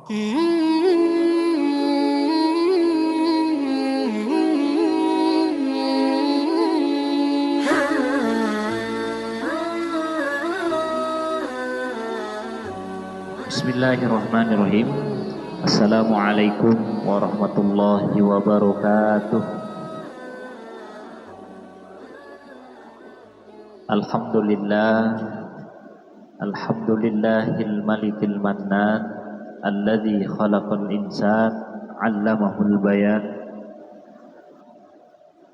Bismillahirrahmanirrahim. Assalamualaikum warahmatullahi wabarakatuh. Alhamdulillahil malikil mannan alladzi khalaqal insan 'allamahul bayan.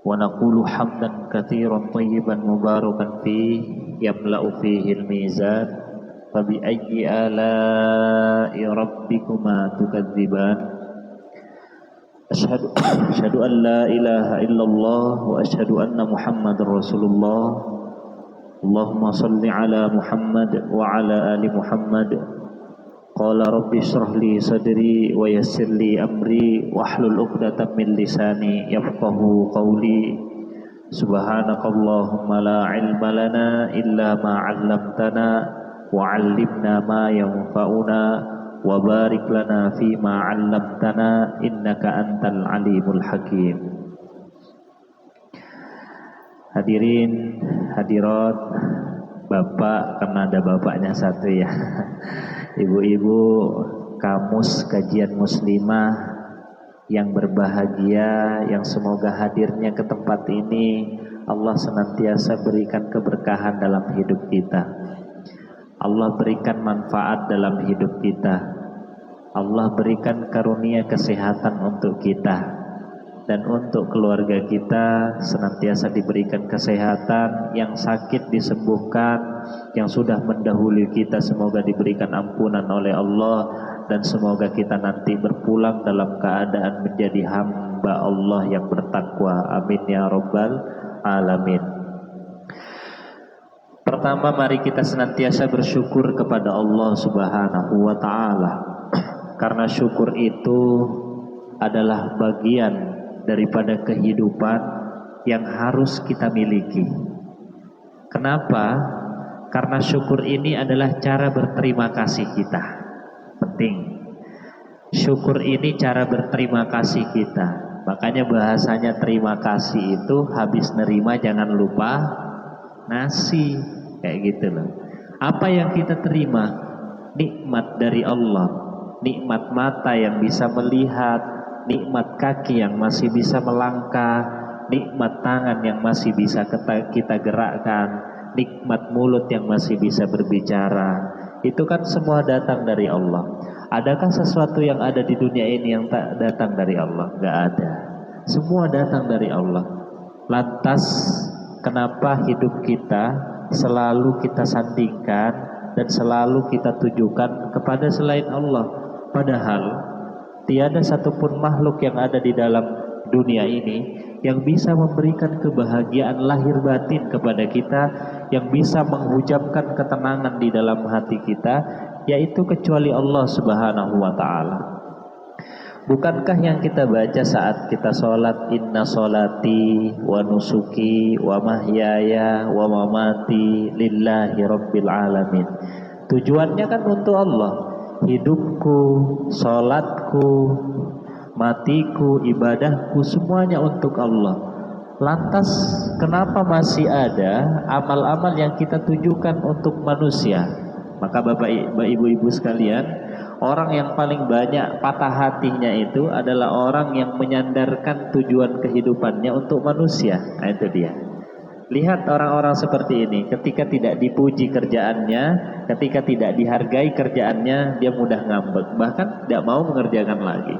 Wa naqulu hamdan katsiran thayyiban mubarakan fihi yamla'u fihil mizan. Fabi ayyi ala'i rabbikuma tukadziban. Asyhadu an la ilaha illallah wa asyhadu anna Muhammadar Rasulullah. Allahumma shalli ala Muhammad wa ala ali Muhammad. Qala rabbi shrah li sadri wa yassir li amri wahlul 'uqdatam min lisani yafqahu qawli. Subhanakallahumma la ilma lana illa ma 'allamtana wa'allimna ma yanfa'una wa barik lana fima 'allamtana innaka antal alimul hakim. Hadirin hadirat, Bapak, karena ada bapaknya satu ya, ibu-ibu kamus kajian muslimah yang berbahagia, yang semoga hadirnya ke tempat ini Allah senantiasa berikan keberkahan dalam hidup kita. Allah berikan manfaat dalam hidup kita. Allah berikan karunia kesehatan untuk kita. Dan untuk keluarga kita senantiasa diberikan kesehatan, yang sakit disembuhkan, yang sudah mendahului kita semoga diberikan ampunan oleh Allah. Dan semoga kita nanti berpulang dalam keadaan menjadi hamba Allah yang bertakwa. Amin ya rabbal alamin. Pertama, mari kita senantiasa bersyukur kepada Allah Subhanahu wa ta'ala. Karena syukur itu adalah bagian daripada kehidupan yang harus kita miliki. Kenapa? Karena syukur ini adalah cara berterima kasih kita. Penting. Syukur ini cara berterima kasih kita. Makanya bahasanya terima kasih itu habis nerima jangan lupa nasi. Kayak gitu loh. Apa yang kita terima? Nikmat dari Allah. Nikmat mata yang bisa melihat, nikmat kaki yang masih bisa melangkah, nikmat tangan yang masih bisa kita gerakkan, nikmat mulut yang masih bisa berbicara. Itu kan semua datang dari Allah. Adakah sesuatu yang ada di dunia ini yang tak datang dari Allah? Gak ada. Semua datang dari Allah. Lantas kenapa hidup kita selalu kita sandingkan dan selalu kita tujukan kepada selain Allah? Padahal tiada satupun makhluk yang ada di dalam dunia ini yang bisa memberikan kebahagiaan lahir batin kepada kita, yang bisa menghujamkan ketenangan di dalam hati kita, yaitu kecuali Allah Subhanahu wa ta'ala. Bukankah yang kita baca saat kita sholat, inna sholati wa nusuki wa mahyaya wa mamati lillahi rabbil alamin. Tujuannya kan untuk Allah. Hidupku, sholatku, matiku, ibadahku, semuanya untuk Allah. Lantas kenapa masih ada amal-amal yang kita tujukan untuk manusia? Maka Bapak Ibu sekalian, orang yang paling banyak patah hatinya itu adalah orang yang menyandarkan tujuan kehidupannya untuk manusia. Nah itu dia. Lihat orang-orang seperti ini, ketika tidak dipuji kerjaannya, ketika tidak dihargai kerjaannya, dia mudah ngambek, bahkan tidak mau mengerjakan lagi.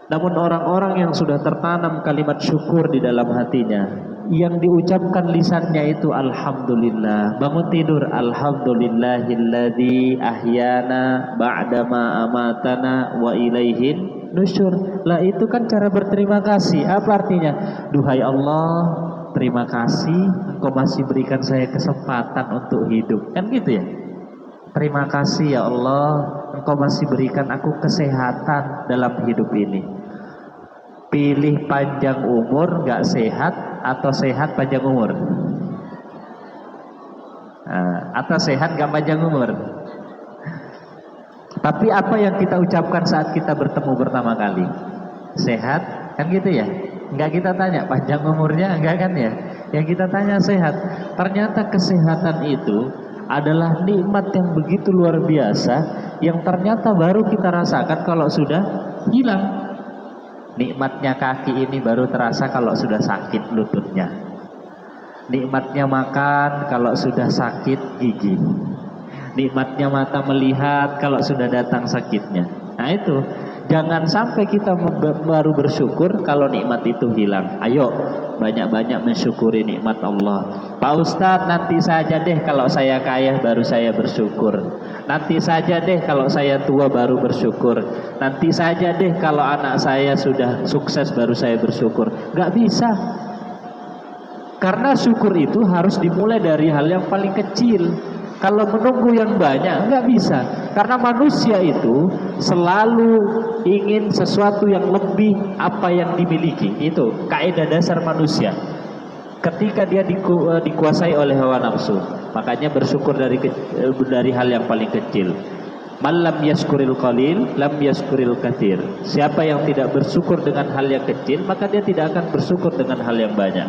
Namun orang-orang yang sudah tertanam kalimat syukur di dalam hatinya, yang diucapkan lisannya itu alhamdulillah, bangun tidur alhamdulillahilladzi ahyana ba'dama amatana wa ilaihin nusyur. Lah itu kan cara berterima kasih. Apa artinya? Duhai Allah, terima kasih Engkau masih berikan saya kesempatan untuk hidup. Kan gitu ya? Terima kasih ya Allah, Engkau masih berikan aku kesehatan dalam hidup ini. Pilih panjang umur gak sehat atau sehat panjang umur? Atau sehat gak panjang umur? Tapi apa yang kita ucapkan saat kita bertemu pertama kali? Sehat? Kan gitu ya? Enggak kita tanya panjang umurnya, enggak kan ya? Yang kita tanya sehat. Ternyata kesehatan itu adalah nikmat yang begitu luar biasa, yang ternyata baru kita rasakan kalau sudah hilang. Nikmatnya kaki ini baru terasa kalau sudah sakit lututnya. Nikmatnya makan kalau sudah sakit gigi. Nikmatnya mata melihat kalau sudah datang sakitnya. Nah itu, jangan sampai kita baru bersyukur kalau nikmat itu hilang. Ayo banyak-banyak mensyukuri nikmat Allah. Pak Ustadz, nanti saja deh kalau saya kaya baru saya bersyukur. Nanti saja deh kalau saya tua baru bersyukur. Nanti saja deh kalau anak saya sudah sukses baru saya bersyukur. Gak bisa. Karena syukur itu harus dimulai dari hal yang paling kecil. Kalau menunggu yang banyak nggak bisa, karena manusia itu selalu ingin sesuatu yang lebih apa yang dimiliki. Itu kaidah dasar manusia. Ketika dia dikuasai oleh hawa nafsu, makanya bersyukur dari hal yang paling kecil. Man lam yaskuril qalil, lam yaskuril katsir. Siapa yang tidak bersyukur dengan hal yang kecil, maka dia tidak akan bersyukur dengan hal yang banyak.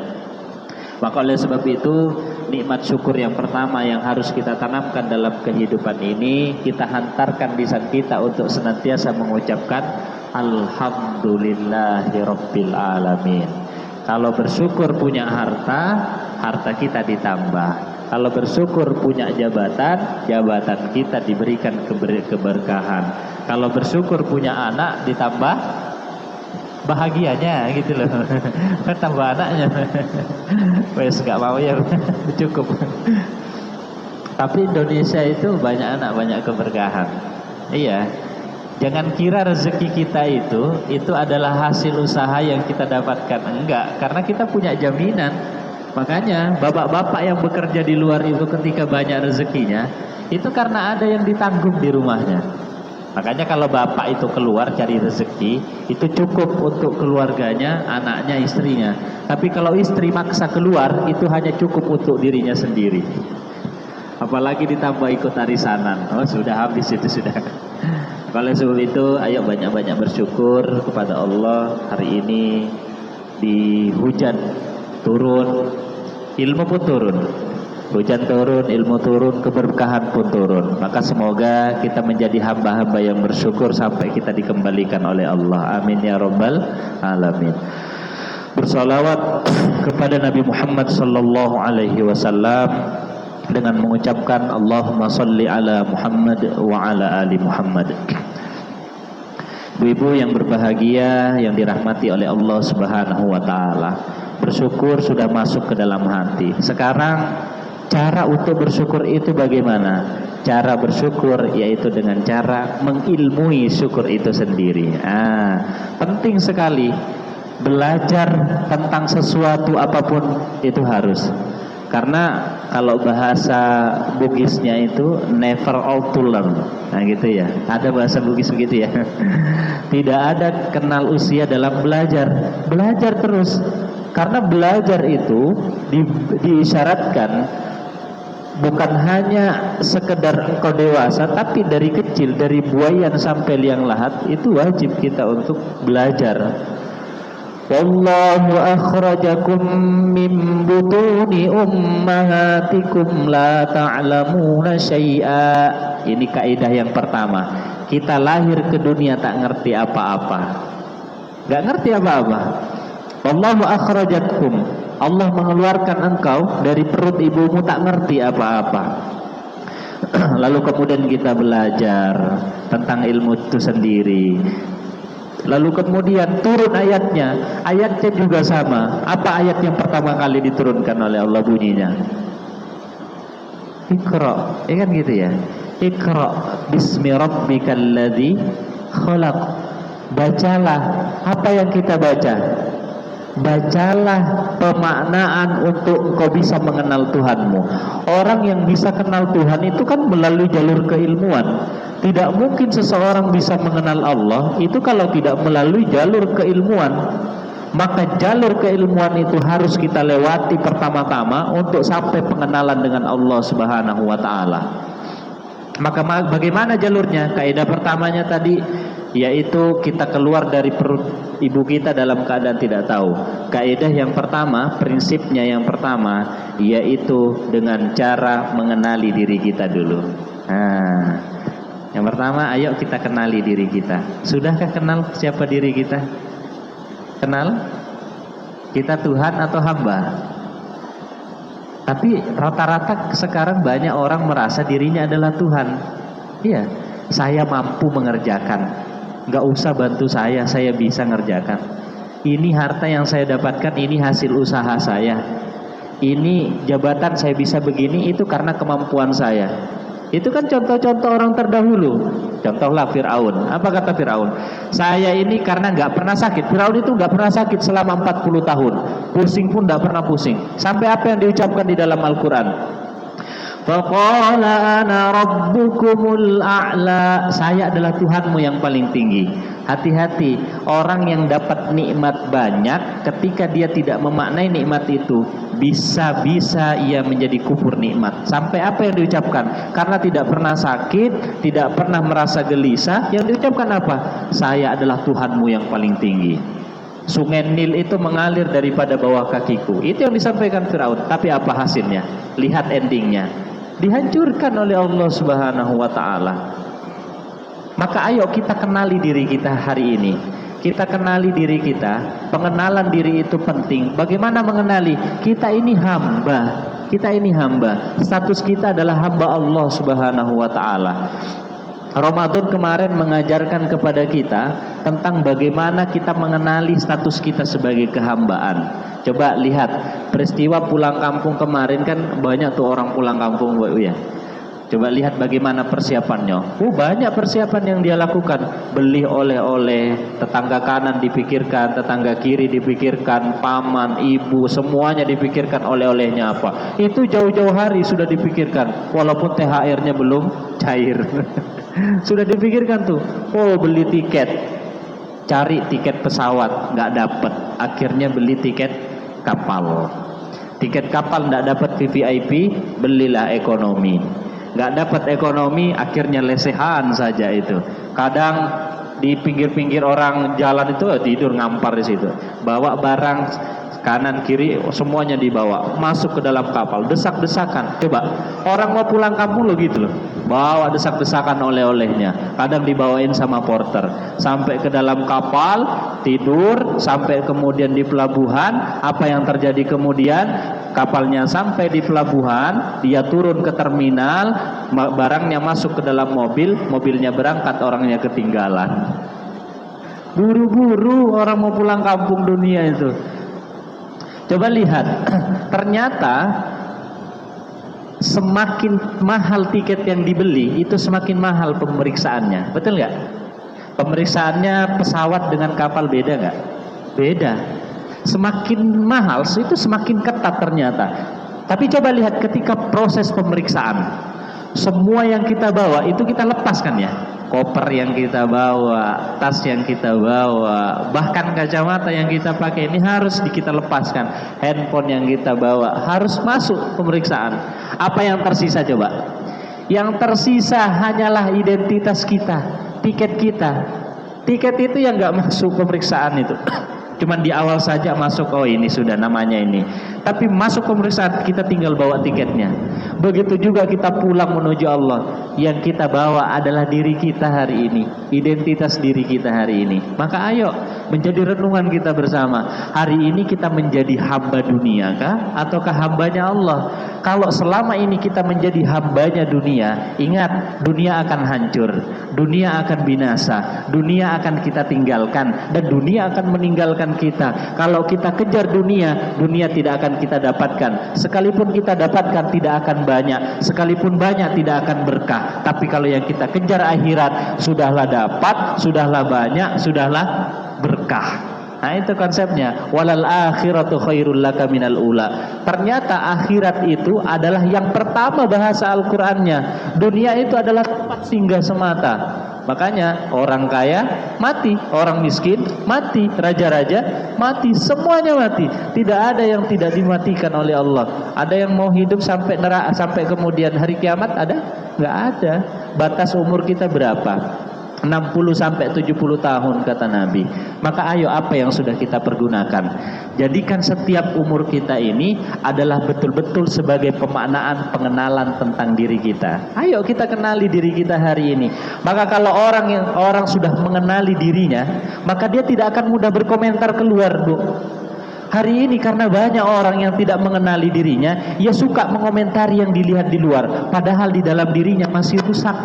Maka oleh sebab itu, nikmat syukur yang pertama yang harus kita tanamkan dalam kehidupan ini, kita hantarkan lisan kita untuk senantiasa mengucapkan Alhamdulillahirabbil alamin. Kalau bersyukur punya harta, harta kita ditambah. Kalau bersyukur punya jabatan, jabatan kita diberikan keberkahan. Kalau bersyukur punya anak, ditambah bahagianya gitu loh. Kan tambah anaknya. Wes gak mau ya, cukup. Tapi Indonesia itu banyak anak, banyak keberkahan. Iya. Jangan kira rezeki kita itu adalah hasil usaha yang kita dapatkan. Enggak, karena kita punya jaminan. Makanya bapak-bapak yang bekerja di luar itu ketika banyak rezekinya, itu karena ada yang ditanggung di rumahnya. Makanya kalau bapak itu keluar cari rezeki, itu cukup untuk keluarganya, anaknya, istrinya. Tapi kalau istri maksa keluar, itu hanya cukup untuk dirinya sendiri. Apalagi ditambah ikut arisanan. Oh sudah habis itu sudah. Oleh sebab itu, ayo banyak-banyak bersyukur kepada Allah. Hari ini di hujan turun, ilmu pun turun. Hujan turun, ilmu turun, keberkahan pun turun. Maka semoga kita menjadi hamba-hamba yang bersyukur sampai kita dikembalikan oleh Allah. Amin ya rabbal alamin. Bersalawat kepada Nabi Muhammad sallallahu alaihi wasallam dengan mengucapkan Allahumma salli ala Muhammad wa ala ali Muhammad. Ibu-ibu yang berbahagia, yang dirahmati oleh Allah Subhanahu wa taala, bersyukur sudah masuk ke dalam hati. Sekarang cara untuk bersyukur itu bagaimana? Cara bersyukur yaitu dengan cara mengilmui syukur itu sendiri. Penting sekali belajar tentang sesuatu apapun itu harus. Karena kalau bahasa Bugisnya itu never old to learn. Nah gitu ya. Ada bahasa Bugis begitu ya. Tidak ada kenal usia dalam belajar. Belajar terus. Karena belajar itu diisyaratkan bukan hanya sekedar engkau dewasa, tapi dari kecil, dari buayan sampai liang lahat, itu wajib kita untuk belajar. Wallahu akhrajakum min butuni ummahatikum la ta'lamuna syai'a. Ini kaidah yang pertama. Kita lahir ke dunia tak ngerti apa-apa. Gak ngerti apa-apa. Wallahu akhrajakum. Allah mengeluarkan engkau dari perut ibumu tak ngerti apa-apa. Lalu kemudian kita belajar tentang ilmu itu sendiri. Lalu kemudian turun ayatnya. Ayatnya juga sama. Apa ayat yang pertama kali diturunkan oleh Allah bunyinya? Iqra. Kan gitu ya. Iqra bismi rabbikal ladzi khalaq. Bacalah. Apa yang kita baca? Bacalah pemaknaan untuk engkau bisa mengenal Tuhanmu. Orang yang bisa kenal Tuhan itu kan melalui jalur keilmuan. Tidak mungkin seseorang bisa mengenal Allah itu kalau tidak melalui jalur keilmuan. Maka jalur keilmuan itu harus kita lewati pertama-tama untuk sampai pengenalan dengan Allah Subhanahu wa taala. Maka bagaimana jalurnya? Kaidah pertamanya tadi yaitu kita keluar dari perut ibu kita dalam keadaan tidak tahu. Kaidah yang pertama, prinsipnya yang pertama yaitu dengan cara mengenali diri kita dulu. Nah, yang pertama, ayo kita kenali diri kita. Sudahkah kenal siapa diri kita? Kenal? Kita Tuhan atau hamba? Tapi rata-rata sekarang banyak orang merasa dirinya adalah Tuhan. Iya, saya mampu mengerjakan. Gak usah bantu saya bisa ngerjakan. Ini harta yang saya dapatkan, ini hasil usaha saya. Ini jabatan saya bisa begini, itu karena kemampuan saya. Itu kan contoh-contoh orang terdahulu. Contohlah Fir'aun. Apa kata Fir'aun? Saya ini karena gak pernah sakit. Fir'aun itu gak pernah sakit selama 40 tahun. Pusing pun gak pernah pusing. Sampai apa yang diucapkan di dalam Al-Quran? Faqala ana rabbukumul a'la. Saya adalah Tuhanmu yang paling tinggi. Hati-hati, orang yang dapat nikmat banyak, ketika dia tidak memaknai nikmat itu, bisa-bisa ia menjadi kufur nikmat. Sampai apa yang diucapkan? Karena tidak pernah sakit, tidak pernah merasa gelisah, yang diucapkan apa? Saya adalah Tuhanmu yang paling tinggi. Sungai Nil itu mengalir daripada bawah kakiku. Itu yang disampaikan Firaun. Tapi apa hasilnya? Lihat endingnya. Dihancurkan oleh Allah Subhanahu wa ta'ala. Maka ayo kita kenali diri kita hari ini. Kita kenali diri kita. Pengenalan diri itu penting. Bagaimana mengenali? Kita ini hamba. Kita ini hamba. Status kita adalah hamba Allah Subhanahu wa ta'ala. Ramadan kemarin mengajarkan kepada kita tentang bagaimana kita mengenali status kita sebagai kehambaan. Coba lihat peristiwa pulang kampung kemarin, kan banyak tuh orang pulang kampung, ya. Coba lihat bagaimana persiapannya. Banyak persiapan yang dia lakukan. Beli oleh-oleh, tetangga kanan dipikirkan, tetangga kiri dipikirkan, paman, ibu, semuanya dipikirkan oleh-olehnya apa. Itu jauh-jauh hari sudah dipikirkan, walaupun THR-nya belum cair. Sudah dipikirkan tuh. Beli tiket, cari tiket pesawat, nggak dapet. Akhirnya beli tiket kapal. Tiket kapal nggak dapat VVIP, belilah ekonomi. Nggak dapat ekonomi, akhirnya lesehan saja itu. Kadang di pinggir-pinggir orang jalan itu tidur ngampar di situ. Bawa barang kanan kiri semuanya dibawa, masuk ke dalam kapal, desak-desakan. Coba orang mau pulang kampung lo gitu loh, bawa desak-desakan oleh-olehnya. Kadang dibawain sama porter sampai ke dalam kapal, tidur sampai kemudian di pelabuhan. Apa yang terjadi kemudian? Kapalnya sampai di pelabuhan, dia turun ke terminal, barangnya masuk ke dalam mobil, mobilnya berangkat, orangnya ketinggalan. Buru-buru orang mau pulang kampung dunia itu. Coba lihat, ternyata semakin mahal tiket yang dibeli, itu semakin mahal pemeriksaannya. Betul nggak? Pemeriksaannya pesawat dengan kapal beda nggak? Beda. Semakin mahal itu semakin ketat ternyata. Tapi coba lihat ketika proses pemeriksaan, semua yang kita bawa itu kita lepaskan ya. Koper yang kita bawa, tas yang kita bawa, bahkan kacamata yang kita pakai ini harus kita lepaskan. Handphone yang kita bawa harus masuk pemeriksaan. Apa yang tersisa coba? Yang tersisa hanyalah identitas kita, tiket kita. Tiket itu yang nggak masuk pemeriksaan itu. Cuman di awal saja masuk, oh ini sudah namanya ini. Tapi masuk pemeriksaan kita tinggal bawa tiketnya. Begitu juga kita pulang menuju Allah. Yang kita bawa adalah diri kita hari ini, identitas diri kita hari ini. Maka ayo menjadi renungan kita bersama. Hari ini kita menjadi hamba dunia kah? Ataukah hambanya Allah? Kalau selama ini kita menjadi hambanya dunia, ingat dunia akan hancur, dunia akan binasa, dunia akan kita tinggalkan, dan dunia akan meninggalkan kita. Kalau kita kejar dunia, dunia tidak akan kita dapatkan. Sekalipun kita dapatkan tidak akan banyak, sekalipun banyak tidak akan berkah. Tapi kalau yang kita kejar akhirat, sudahlah dapat, sudahlah banyak, sudahlah berkah. Nah itu konsepnya, walal akhiratu khairul laka minal ula. Ternyata akhirat itu adalah yang pertama bahasa Al-Qur'annya. Dunia itu adalah tempat singgah semata. Makanya orang kaya mati, orang miskin mati, raja-raja mati, semuanya mati. Tidak ada yang tidak dimatikan oleh Allah. Ada yang mau hidup sampai neraka, sampai kemudian hari kiamat ada? Nggak ada. batas umur kita berapa? 60 sampai 70 tahun kata Nabi. Maka ayo apa yang sudah kita pergunakan? Jadikan setiap umur kita ini adalah betul-betul sebagai pemaknaan pengenalan tentang diri kita. Ayo kita kenali diri kita hari ini. Maka kalau orang sudah mengenali dirinya, maka dia tidak akan mudah berkomentar keluar, Bu. Hari ini karena banyak orang yang tidak mengenali dirinya, ia suka mengomentari yang dilihat di luar, padahal di dalam dirinya masih rusak.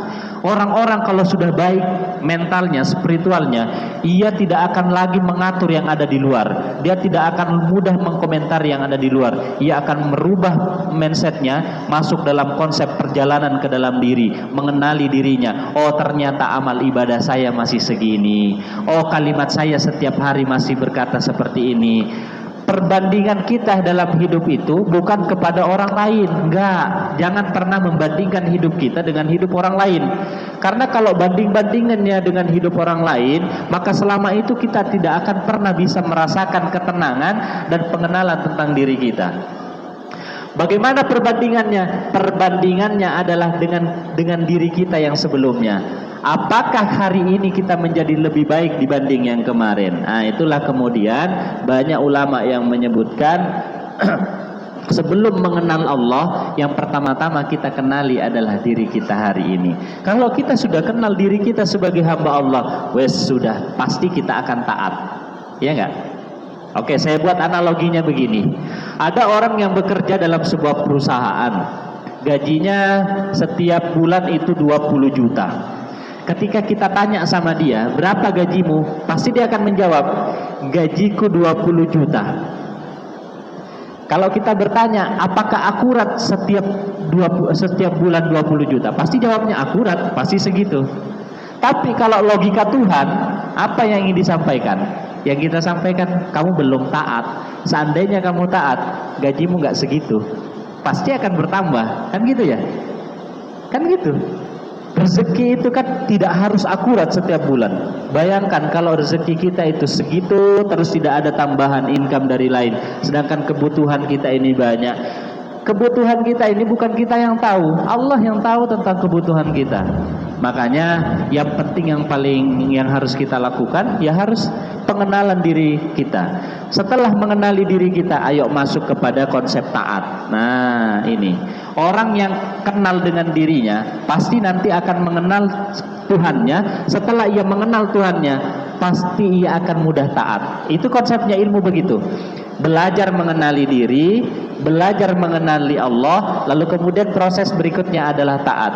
Orang-orang kalau sudah baik mentalnya, spiritualnya, ia tidak akan lagi mengatur yang ada di luar. Dia tidak akan mudah mengkomentari yang ada di luar. Ia akan merubah mindsetnya, masuk dalam konsep perjalanan ke dalam diri, mengenali dirinya. Oh, ternyata amal ibadah saya masih segini. Oh, kalimat saya setiap hari masih berkata seperti ini. Perbandingan kita dalam hidup itu bukan kepada orang lain. Enggak, jangan pernah membandingkan hidup kita dengan hidup orang lain. Karena kalau banding-bandingannya dengan hidup orang lain, maka selama itu kita tidak akan pernah bisa merasakan ketenangan dan pengenalan tentang diri kita. Bagaimana perbandingannya? Perbandingannya adalah dengan diri kita yang sebelumnya. Apakah hari ini kita menjadi lebih baik dibanding yang kemarin? Nah, itulah kemudian banyak ulama yang menyebutkan sebelum mengenal Allah, yang pertama-tama kita kenali adalah diri kita hari ini. Kalau kita sudah kenal diri kita sebagai hamba Allah, wes sudah pasti kita akan taat. Ya enggak? Oke, saya buat analoginya begini. Ada orang yang bekerja dalam sebuah perusahaan. Gajinya setiap bulan itu 20 juta. Ketika kita tanya sama dia, berapa gajimu? Pasti dia akan menjawab, gajiku 20 juta. Kalau kita bertanya, apakah akurat setiap bulan 20 juta? Pasti jawabnya akurat, pasti segitu. Tapi kalau logika Tuhan, apa yang ingin disampaikan? Yang kita sampaikan, kamu belum taat. Seandainya kamu taat, gajimu nggak segitu, pasti akan bertambah, kan gitu ya? Kan gitu. Rezeki itu kan tidak harus akurat setiap bulan. Bayangkan kalau rezeki kita itu segitu, terus tidak ada tambahan income dari lain, sedangkan kebutuhan kita ini banyak. Kebutuhan kita ini bukan kita yang tahu, Allah yang tahu tentang kebutuhan kita. Makanya yang penting, yang harus kita lakukan, ya harus pengenalan diri kita. Setelah mengenali diri kita, ayo masuk kepada konsep taat. Nah, ini orang yang kenal dengan dirinya pasti nanti akan mengenal Tuhannya. Setelah ia mengenal Tuhannya, pasti ia akan mudah taat. Itu konsepnya ilmu begitu. Belajar mengenali diri, belajar mengenali Allah, lalu kemudian proses berikutnya adalah taat.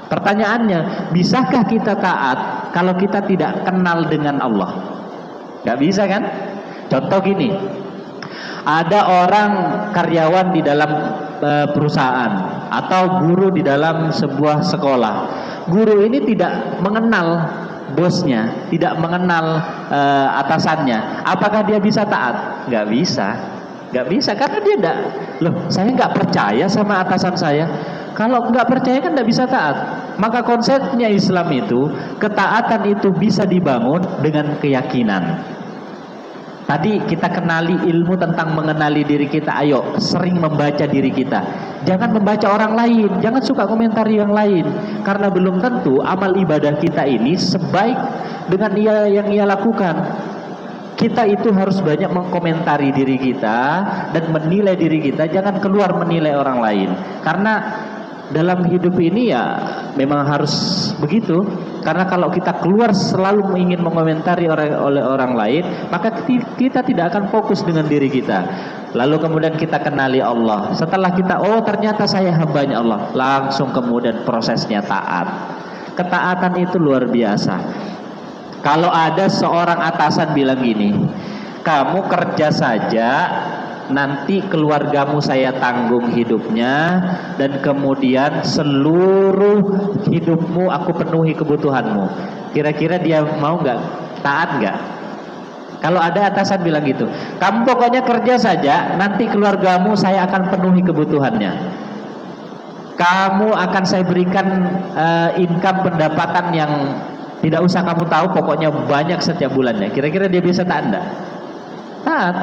Pertanyaannya, bisakah kita taat kalau kita tidak kenal dengan Allah? Gak bisa kan? Contoh gini, ada orang karyawan di dalam perusahaan atau guru di dalam sebuah sekolah. Guru ini tidak mengenal bosnya, tidak mengenal atasannya. Apakah dia bisa taat? Gak bisa. Gak bisa karena dia tidak. Loh, saya nggak percaya sama atasan saya. Kalau nggak percaya kan nggak bisa taat. Maka konsepnya Islam itu, ketaatan itu bisa dibangun dengan keyakinan. Tadi kita kenali ilmu tentang mengenali diri kita. Ayo sering membaca diri kita. Jangan membaca orang lain, jangan suka komentari yang lain, karena belum tentu amal ibadah kita ini sebaik dengan yang ia lakukan. Kita itu harus banyak mengkomentari diri kita dan menilai diri kita. Jangan keluar menilai orang lain, karena dalam hidup ini ya memang harus begitu. Karena kalau kita keluar selalu ingin mengomentari oleh orang lain, maka kita tidak akan fokus dengan diri kita. Lalu kemudian kita kenali Allah. Setelah kita, oh ternyata saya hambanya Allah, langsung kemudian prosesnya taat. Ketaatan itu luar biasa. Kalau ada seorang atasan bilang gini, kamu kerja saja, nanti keluargamu saya tanggung hidupnya, dan kemudian seluruh hidupmu aku penuhi kebutuhanmu. Kira-kira dia mau nggak? Taat nggak? Kalau ada atasan bilang gitu, kamu pokoknya kerja saja, nanti keluargamu saya akan penuhi kebutuhannya. Kamu akan saya berikan income pendapatan yang tidak usah kamu tahu, pokoknya banyak setiap bulannya. Kira-kira dia bisa taat enggak? Taat.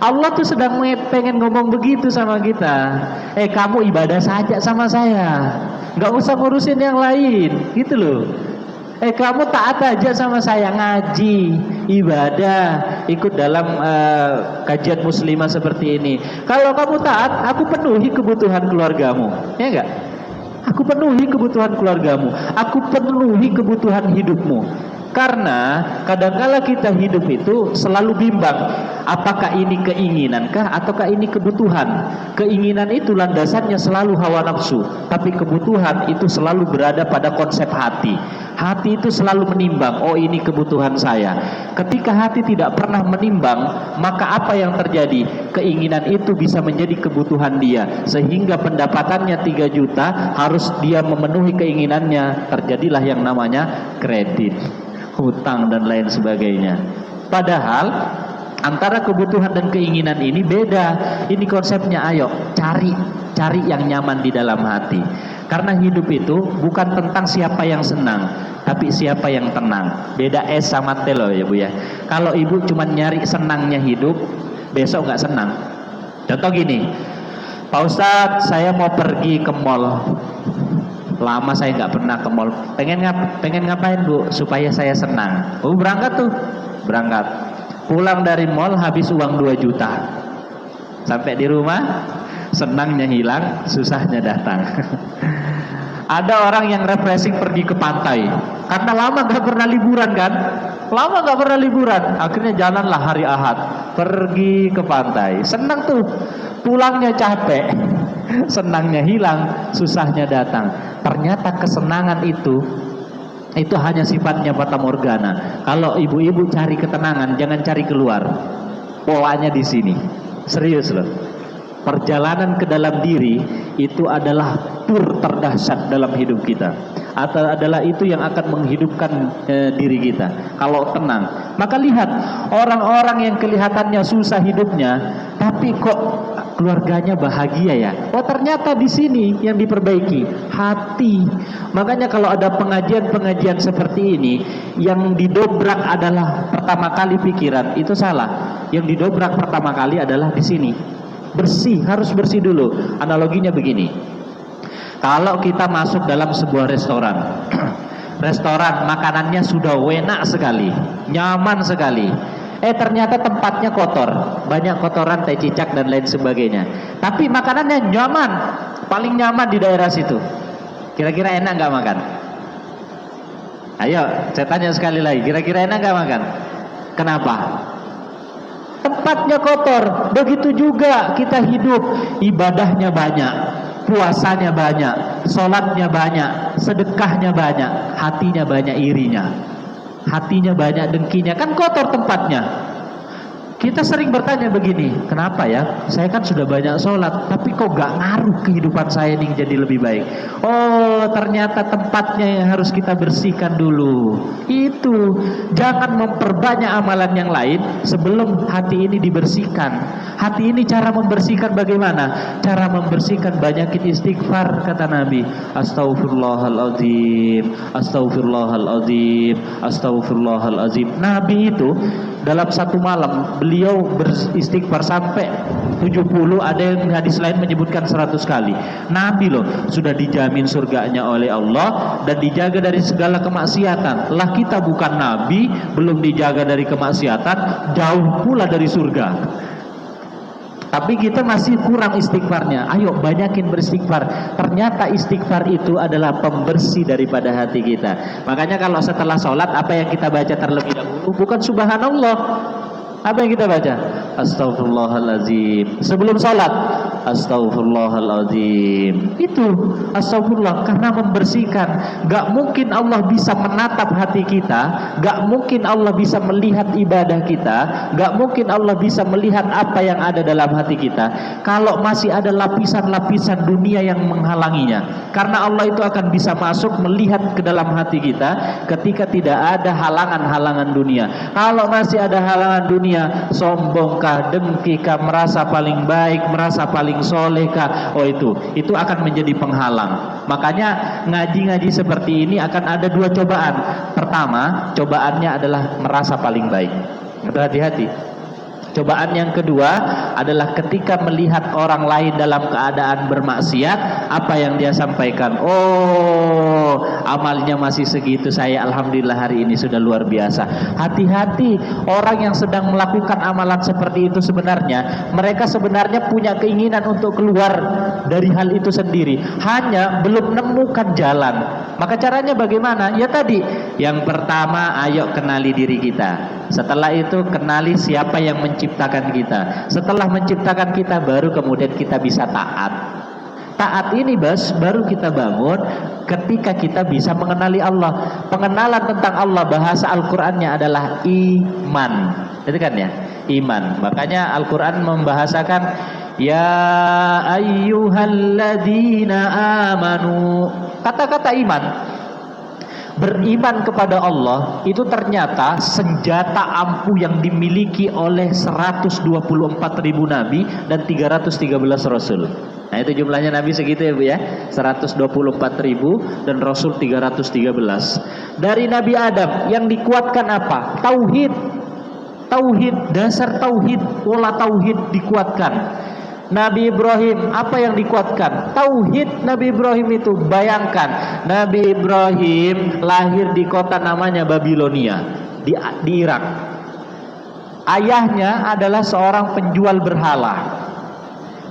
Allah tuh sedang pengen ngomong begitu sama kita. Kamu ibadah saja sama saya. nggak usah ngurusin yang lain, gitu loh. Kamu taat aja sama saya, ngaji, ibadah, ikut dalam kajian muslimah seperti ini. Kalau kamu taat, aku penuhi kebutuhan keluargamu, ya enggak? Aku penuhi kebutuhan keluargamu, aku penuhi kebutuhan hidupmu. Karena kadangkala kita hidup itu selalu bimbang, apakah ini keinginankah ataukah ini kebutuhan. Keinginan itu landasannya selalu hawa nafsu, tapi kebutuhan itu selalu berada pada konsep hati. Hati itu selalu menimbang, oh ini kebutuhan saya. Ketika hati tidak pernah menimbang, maka apa yang terjadi? Keinginan itu bisa menjadi kebutuhan dia, sehingga pendapatannya 3 juta harus dia memenuhi keinginannya. Terjadilah yang namanya kredit, hutang dan lain sebagainya. Padahal antara kebutuhan dan keinginan ini beda. Ini konsepnya, ayo cari yang nyaman di dalam hati. Karena hidup itu bukan tentang siapa yang senang, tapi siapa yang tenang. Beda es sama teh loh ya Bu ya. Kalau ibu cuma nyari senangnya hidup, besok nggak senang. Contoh gini, Pak Ustadz, saya mau pergi ke mall. Lama saya nggak pernah ke mall. Pengen ngapain Bu? Supaya saya senang. Oh berangkat tuh, berangkat. Pulang dari mall habis uang 2 juta. Sampai di rumah, senangnya hilang, susahnya datang. Ada orang yang refreshing pergi ke pantai, karena lama nggak pernah liburan kan? Lama nggak pernah liburan, akhirnya jalanlah hari Ahad, pergi ke pantai. Senang tuh, pulangnya capek, senangnya hilang, susahnya datang. Ternyata kesenangan itu hanya sifatnya fata morgana. Kalau ibu-ibu cari ketenangan, jangan cari keluar. Polanya di sini, serius loh. Perjalanan ke dalam diri itu adalah tur terdahsyat dalam hidup kita, atau adalah itu yang akan menghidupkan diri kita. Kalau tenang, maka lihat orang-orang yang kelihatannya susah hidupnya, tapi kok keluarganya bahagia ya. Oh ternyata di sini yang diperbaiki hati. Makanya kalau ada pengajian-pengajian seperti ini, yang didobrak adalah pertama kali pikiran, itu salah. Yang didobrak pertama kali adalah di sini. Bersih, harus bersih dulu. Analoginya begini, kalau kita masuk dalam sebuah restoran, restoran makanannya sudah enak sekali, nyaman sekali, ternyata tempatnya kotor, banyak kotoran, teh cicak dan lain sebagainya, tapi makanannya nyaman, paling nyaman di daerah situ. Kira-kira enak nggak makan? Ayo saya tanya sekali lagi, kira-kira enak nggak makan? Kenapa? Tempatnya kotor. Begitu juga kita hidup, ibadahnya banyak, puasanya banyak, sholatnya banyak, sedekahnya banyak, hatinya banyak irinya, hatinya banyak dengkinya, kan kotor tempatnya. Kita sering bertanya begini, kenapa ya? Saya kan sudah banyak sholat, tapi kok gak ngaruh kehidupan saya ini jadi lebih baik? Oh, ternyata tempatnya yang harus kita bersihkan dulu. Itu, jangan memperbanyak amalan yang lain sebelum hati ini dibersihkan. Hati ini cara membersihkan bagaimana? Cara membersihkan banyakin istighfar, kata Nabi. Astaghfirullahaladzim, astaghfirullahaladzim, astaghfirullahaladzim. Nabi itu dalam satu malam beliau beristighfar sampai 70, ada yang hadis lain menyebutkan 100 kali. Nabi loh sudah dijamin surganya oleh Allah dan dijaga dari segala kemaksiatan. Lah kita bukan nabi, belum dijaga dari kemaksiatan, jauh pula dari surga. Tapi kita masih kurang istighfarnya. Ayo banyakin beristighfar. Ternyata istighfar itu adalah pembersih daripada hati kita. Makanya kalau setelah sholat, apa yang kita baca terlebih dahulu? Bukan subhanallah. Apa yang kita baca? Astaghfirullahaladzim. Sebelum sholat, astaghfirullahaladzim. Itu astaghfirullah, karena membersihkan. Gak mungkin Allah bisa menatap hati kita, gak mungkin Allah bisa melihat ibadah kita, gak mungkin Allah bisa melihat apa yang ada dalam hati kita kalau masih ada lapisan-lapisan dunia yang menghalanginya. Karena Allah itu akan bisa masuk melihat ke dalam hati kita ketika tidak ada halangan-halangan dunia. Kalau masih ada halangan dunia, sombongkah, dengkikah, merasa paling baik, merasa paling solehkah, oh itu akan menjadi penghalang. Makanya ngaji-ngaji seperti ini akan ada 2 cobaan. Pertama, cobaannya adalah merasa paling baik. Hati-hati. Cobaan yang kedua adalah ketika melihat orang lain dalam keadaan bermaksiat, apa yang dia sampaikan? Oh, amalnya masih segitu, saya alhamdulillah hari ini sudah luar biasa. Hati-hati, orang yang sedang melakukan amalan seperti itu sebenarnya, mereka sebenarnya punya keinginan untuk keluar dari hal itu sendiri, hanya belum menemukan jalan. Maka caranya bagaimana? Ya tadi, yang pertama, ayo kenali diri kita. Setelah itu kenali siapa yang menciptakan kita. Setelah menciptakan kita, baru kemudian kita bisa taat. Taat ini baru kita bangun ketika kita bisa mengenali Allah. Pengenalan tentang Allah, bahasa Al-Qur'annya adalah iman. Itu kan ya, iman. Makanya Al-Qur'an membahasakan ya ayyuhalladzina amanu. Kata-kata iman, beriman kepada Allah itu ternyata senjata ampuh yang dimiliki oleh 124.000 nabi dan 313 rasul. Nah itu jumlahnya nabi segitu ya Bu ya, 124.000 dan rasul 313. Dari Nabi Adam yang dikuatkan apa? Tauhid. Tauhid, dasar tauhid, pola tauhid dikuatkan. Nabi Ibrahim, apa yang dikuatkan? Tauhid Nabi Ibrahim itu. Bayangkan, Nabi Ibrahim lahir di kota namanya Babilonia, di Irak. Ayahnya adalah seorang penjual berhala.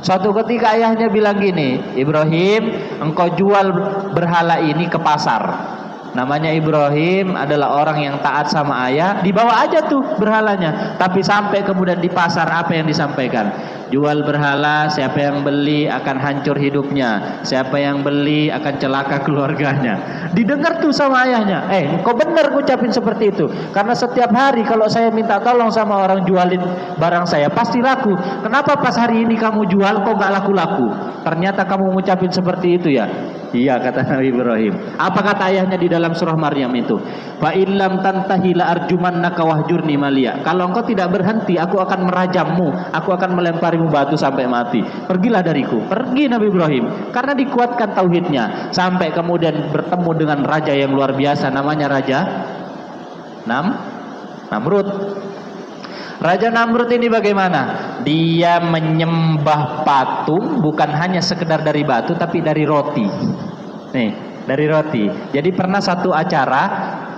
Suatu ketika ayahnya bilang gini, Ibrahim, engkau jual berhala ini ke pasar. Namanya Ibrahim adalah orang yang taat sama ayah, dibawa aja tuh berhalanya. Tapi sampai kemudian di pasar, apa yang disampaikan? Jual berhala, siapa yang beli akan hancur hidupnya, siapa yang beli akan celaka keluarganya. Didengar tuh sama ayahnya, kau benar ngucapin seperti itu. Karena setiap hari kalau saya minta tolong sama orang jualin barang saya, pasti laku. Kenapa pas hari ini kamu jual kok gak laku-laku? Ternyata kamu ngucapin seperti itu ya. Iya, kata Nabi Ibrahim. Apa kata ayahnya di dalam surah Maryam itu? Fa illam tantahi la arjumannaka wahjurni maliya. Kalau engkau tidak berhenti, aku akan merajammu, aku akan melemparimu batu sampai mati. Pergilah dariku. Pergi Nabi Ibrahim karena dikuatkan tauhidnya, sampai kemudian bertemu dengan raja yang luar biasa, namanya Raja Namrud. Raja Namrud ini bagaimana? Dia menyembah patung bukan hanya sekedar dari batu, tapi dari roti. Nih, dari roti. Jadi pernah satu acara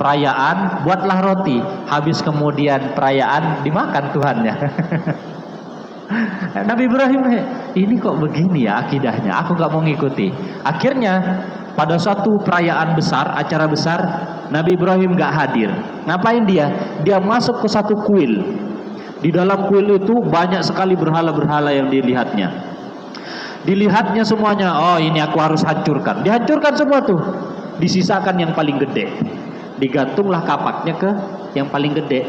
perayaan, buatlah roti. Habis kemudian perayaan dimakan Tuhannya. Nabi Ibrahim, ini kok begini ya akidahnya, aku gak mau ngikuti. Akhirnya pada suatu perayaan besar, acara besar, Nabi Ibrahim gak hadir. Ngapain dia? Dia masuk ke satu kuil. Di dalam kuil itu banyak sekali berhala-berhala yang dilihatnya. Dilihatnya semuanya, oh ini aku harus hancurkan. Dihancurkan semua tuh. Disisakan yang paling gede. Digantunglah kapaknya ke yang paling gede.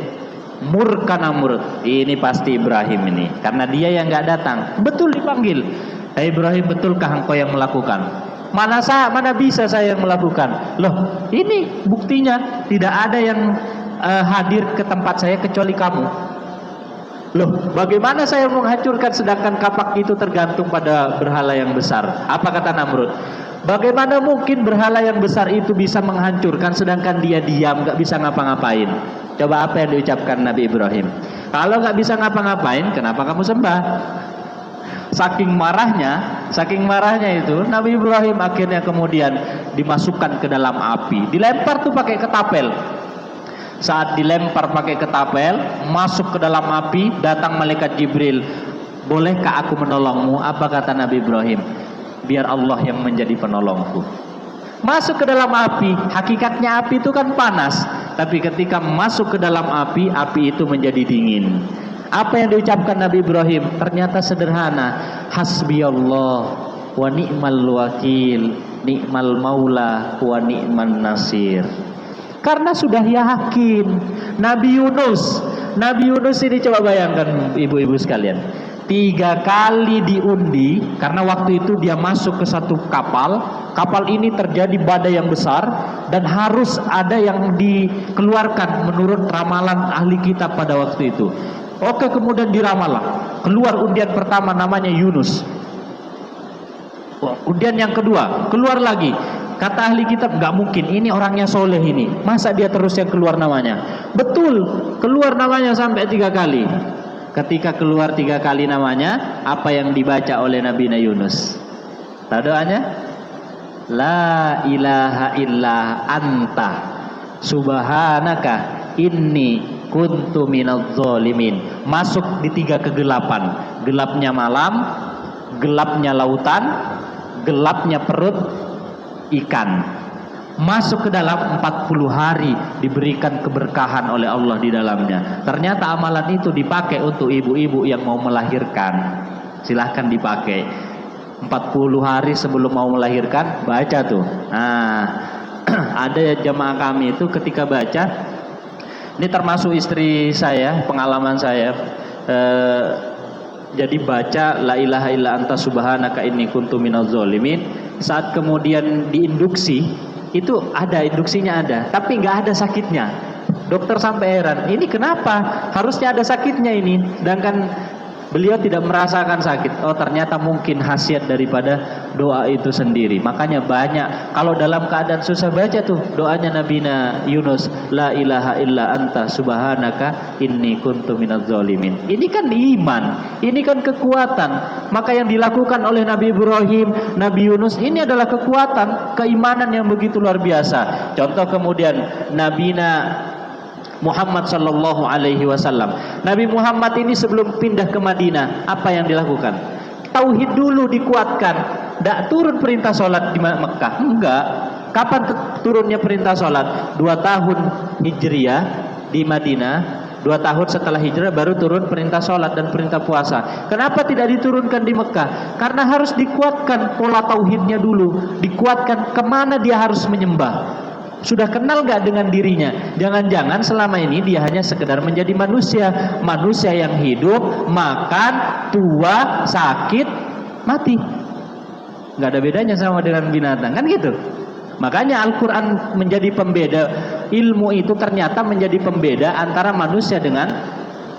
Murka Namrud. Ini pasti Ibrahim ini, karena dia yang gak datang. Betul dipanggil. Ibrahim, betulkah engkau yang melakukan? Mana bisa saya yang melakukan? Loh, ini buktinya tidak ada yang hadir ke tempat saya kecuali kamu. Loh, bagaimana saya menghancurkan sedangkan kapak itu tergantung pada berhala yang besar? Apa kata Namrud? Bagaimana mungkin berhala yang besar itu bisa menghancurkan sedangkan dia diam, gak bisa ngapa-ngapain? Coba apa yang diucapkan Nabi Ibrahim? Kalau gak bisa ngapa-ngapain, kenapa kamu sembah? Saking marahnya itu, Nabi Ibrahim akhirnya kemudian dimasukkan ke dalam api. Dilempar tuh pakai ketapel. Saat dilempar pakai ketapel, masuk ke dalam api, datang malaikat Jibril. Bolehkah aku menolongmu? Apa kata Nabi Ibrahim? Biar Allah yang menjadi penolongku. Masuk ke dalam api. Hakikatnya api itu kan panas, tapi ketika masuk ke dalam api, api itu menjadi dingin. Apa yang diucapkan Nabi Ibrahim? Ternyata sederhana. Hasbiyallah wa ni'mal wakil, ni'mal maula wa ni'man nasir. Karena sudah yakin. Nabi Yunus ini coba bayangkan ibu-ibu sekalian, 3 kali diundi, karena waktu itu dia masuk ke satu kapal. Kapal ini terjadi badai yang besar dan harus ada yang dikeluarkan menurut ramalan ahli kitab pada waktu itu. Oke, kemudian diramalah. Keluar undian pertama namanya Yunus. Undian yang kedua, keluar lagi. Kata ahli kitab, nggak mungkin, ini orangnya soleh ini, masa dia terus yang keluar namanya? Betul, keluar namanya sampai 3 kali. Ketika keluar 3 kali namanya, apa yang dibaca oleh Nabi Yunus? Tahu doanya? La ilaha illa anta subhanaka inni kuntu minadz zalimin. Masuk di 3 kegelapan. Gelapnya malam, gelapnya lautan, gelapnya perut ikan. Masuk ke dalam 40 hari, diberikan keberkahan oleh Allah di dalamnya. Ternyata amalan itu dipakai untuk ibu-ibu yang mau melahirkan. Silahkan dipakai. 40 hari sebelum mau melahirkan, baca tuh. Nah, ada jemaah kami itu ketika baca, ini termasuk istri saya, pengalaman saya. Jadi baca la ilaha illa anta subhanaka inni kuntu minadz zalimin. Saat kemudian diinduksi, itu ada induksinya ada, tapi nggak ada sakitnya. Dokter sampai heran, ini kenapa? Harusnya ada sakitnya ini, sedangkan beliau tidak merasakan sakit. Oh, ternyata mungkin khasiat daripada doa itu sendiri. Makanya banyak kalau dalam keadaan susah baca tuh doanya Nabi Yunus, la ilaha illa anta subhanaka inni kuntu minadz zalimin. Ini kan iman, ini kan kekuatan. Maka yang dilakukan oleh Nabi Ibrahim, Nabi Yunus ini adalah kekuatan, keimanan yang begitu luar biasa. Contoh kemudian Nabi Muhammad sallallahu alaihi wasallam. Nabi Muhammad ini sebelum pindah ke Madinah, apa yang dilakukan? Tauhid dulu dikuatkan. Tidak turun perintah sholat di Mekah. Enggak. Kapan turunnya perintah sholat? 2 tahun Hijriah di Madinah. 2 tahun setelah hijrah baru turun perintah sholat dan perintah puasa. Kenapa tidak diturunkan di Mekah? Karena harus dikuatkan pola tauhidnya dulu. Dikuatkan kemana dia harus menyembah. Sudah kenal gak dengan dirinya? Jangan-jangan selama ini dia hanya sekedar menjadi manusia. Manusia yang hidup, makan, tua, sakit, mati. Gak ada bedanya sama dengan binatang, kan gitu. Makanya Al-Quran menjadi pembeda. Ilmu itu ternyata menjadi pembeda antara manusia dengan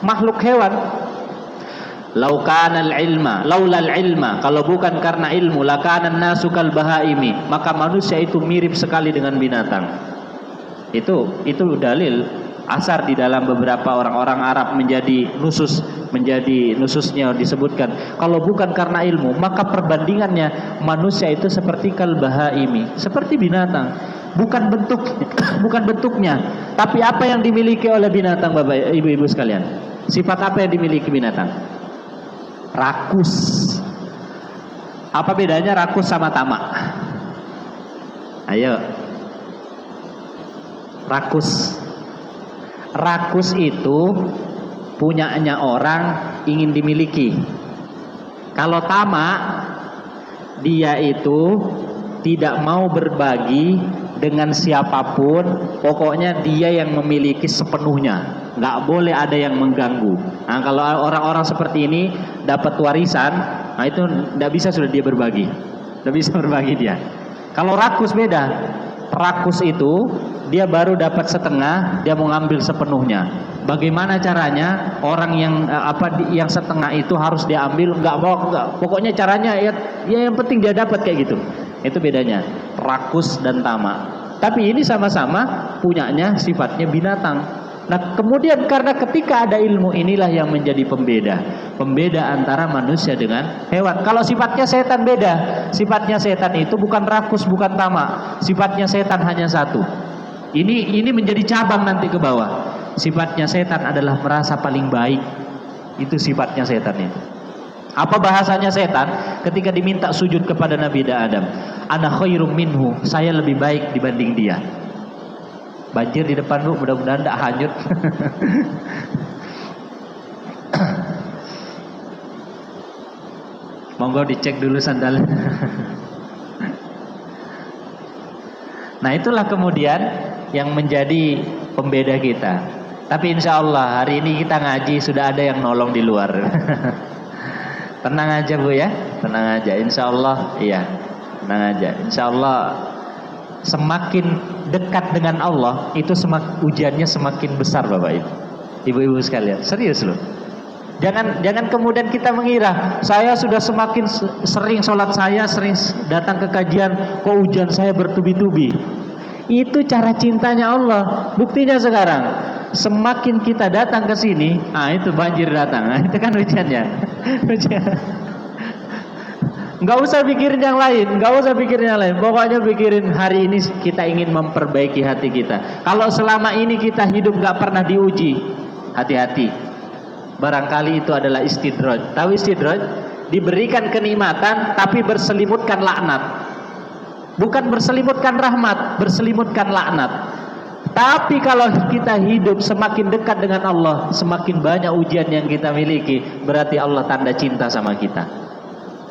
makhluk hewan. Laukanal ilma, laulal ilma, kalau bukan karena ilmu, lakanan nasu kal bahaimi, maka manusia itu mirip sekali dengan binatang. Itu dalil asar di dalam beberapa orang-orang Arab menjadi nususnya disebutkan. Kalau bukan karena ilmu, maka perbandingannya manusia itu seperti kal bahaimi, seperti binatang. Bukan bentuknya, tapi apa yang dimiliki oleh binatang, Bapak Ibu sekalian. Sifat apa yang dimiliki binatang? Rakus. Apa bedanya rakus sama tamak? Ayo. Rakus itu punyanya orang ingin dimiliki. Kalau tamak, dia itu tidak mau berbagi dengan siapapun, pokoknya dia yang memiliki sepenuhnya, nggak boleh ada yang mengganggu. Nah, kalau orang-orang seperti ini dapat warisan, nah itu nggak bisa sudah dia berbagi, nggak bisa berbagi dia. Kalau rakus beda, rakus itu dia baru dapat setengah, dia mau ngambil sepenuhnya. Bagaimana caranya? Orang yang setengah itu harus diambil, nggak, pokoknya caranya ya yang penting dia dapat kayak gitu. Itu bedanya rakus dan tamak. Tapi ini sama-sama punyanya sifatnya binatang. Nah, kemudian karena ketika ada ilmu, inilah yang menjadi pembeda antara manusia dengan hewan. Kalau sifatnya setan beda. Sifatnya setan itu bukan rakus, bukan tamak. Sifatnya setan hanya satu. Ini menjadi cabang nanti ke bawah. Sifatnya setan adalah merasa paling baik. Itu sifatnya setan itu. Apa bahasanya setan ketika diminta sujud kepada Nabi Adam? Ana khairum minhu, saya lebih baik dibanding dia. Banjir di depan lu, mudah-mudahan tidak hanyut. Monggo dicek dulu sandal. Nah, itulah kemudian yang menjadi pembeda kita. Tapi insya Allah hari ini kita ngaji sudah ada yang nolong di luar. Tenang aja Bu ya, tenang aja. Insya Allah, iya, tenang aja. Insya Allah semakin dekat dengan Allah itu ujiannya semakin besar, Bapak Ibu sekalian. Serius loh. Jangan kemudian kita mengira saya sudah semakin sering sholat, saya sering datang ke kajian, kok ujian saya bertubi-tubi. Itu cara cintanya Allah. Buktinya sekarang semakin kita datang ke sini, itu banjir datang. Nah, itu kan hujannya. Hujan. Nggak usah pikirin yang lain, nggak usah pikirin yang lain. Pokoknya pikirin hari ini kita ingin memperbaiki hati kita. Kalau selama ini kita hidup nggak pernah diuji, hati-hati. Barangkali itu adalah istidraj. Tahu istidraj? Diberikan kenikmatan tapi berselimutkan laknat. Bukan berselimutkan rahmat, berselimutkan laknat. Tapi kalau kita hidup semakin dekat dengan Allah, semakin banyak ujian yang kita miliki, berarti Allah tanda cinta sama kita.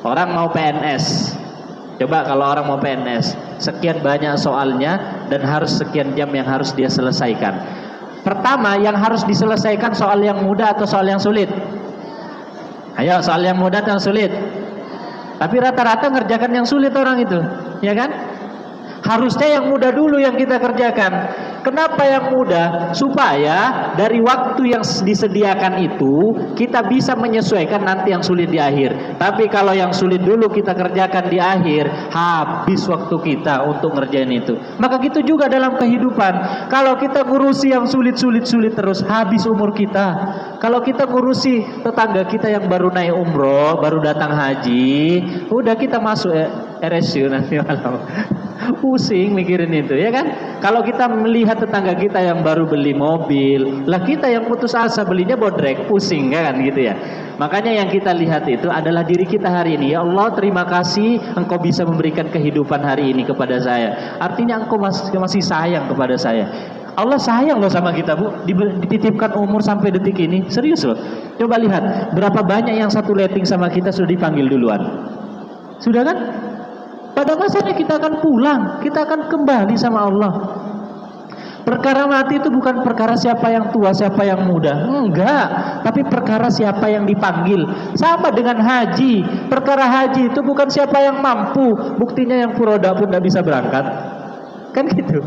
Orang mau PNS, coba kalau orang mau PNS, sekian banyak soalnya dan harus sekian jam yang harus dia selesaikan. Pertama yang harus diselesaikan soal yang mudah atau soal yang sulit? Ayo, soal yang mudah atau yang sulit? Tapi rata-rata ngerjakan yang sulit orang itu, ya kan? Harusnya yang mudah dulu yang kita kerjakan. Kenapa yang mudah? Supaya dari waktu yang disediakan itu kita bisa menyesuaikan nanti yang sulit di akhir. Tapi kalau yang sulit dulu kita kerjakan di akhir, habis waktu kita untuk ngerjain itu. Maka gitu juga dalam kehidupan. Kalau kita ngurusi yang sulit terus, habis umur kita. Kalau kita ngurusi tetangga kita yang baru naik umroh, baru datang haji, udah kita masuk RSU nanti malam. Pusing mikirin itu, ya kan? Kalau kita melihat tetangga kita yang baru beli mobil, lah kita yang putus asa belinya bodrek, pusing kan gitu ya. Makanya yang kita lihat itu adalah diri kita hari ini. Ya Allah, terima kasih Engkau bisa memberikan kehidupan hari ini kepada saya. Artinya Engkau masih sayang kepada saya. Allah sayang loh sama kita, Bu. Dititipkan umur sampai detik ini. Serius loh. Coba lihat berapa banyak yang satu rating sama kita sudah dipanggil duluan. Sudah kan? Pada masanya kita akan pulang, kita akan kembali sama Allah. Perkara mati itu bukan perkara siapa yang tua, siapa yang muda. Enggak, tapi perkara siapa yang dipanggil. Sama dengan haji. Perkara haji itu bukan siapa yang mampu. Buktinya yang furoda pun tidak bisa berangkat. Kan gitu.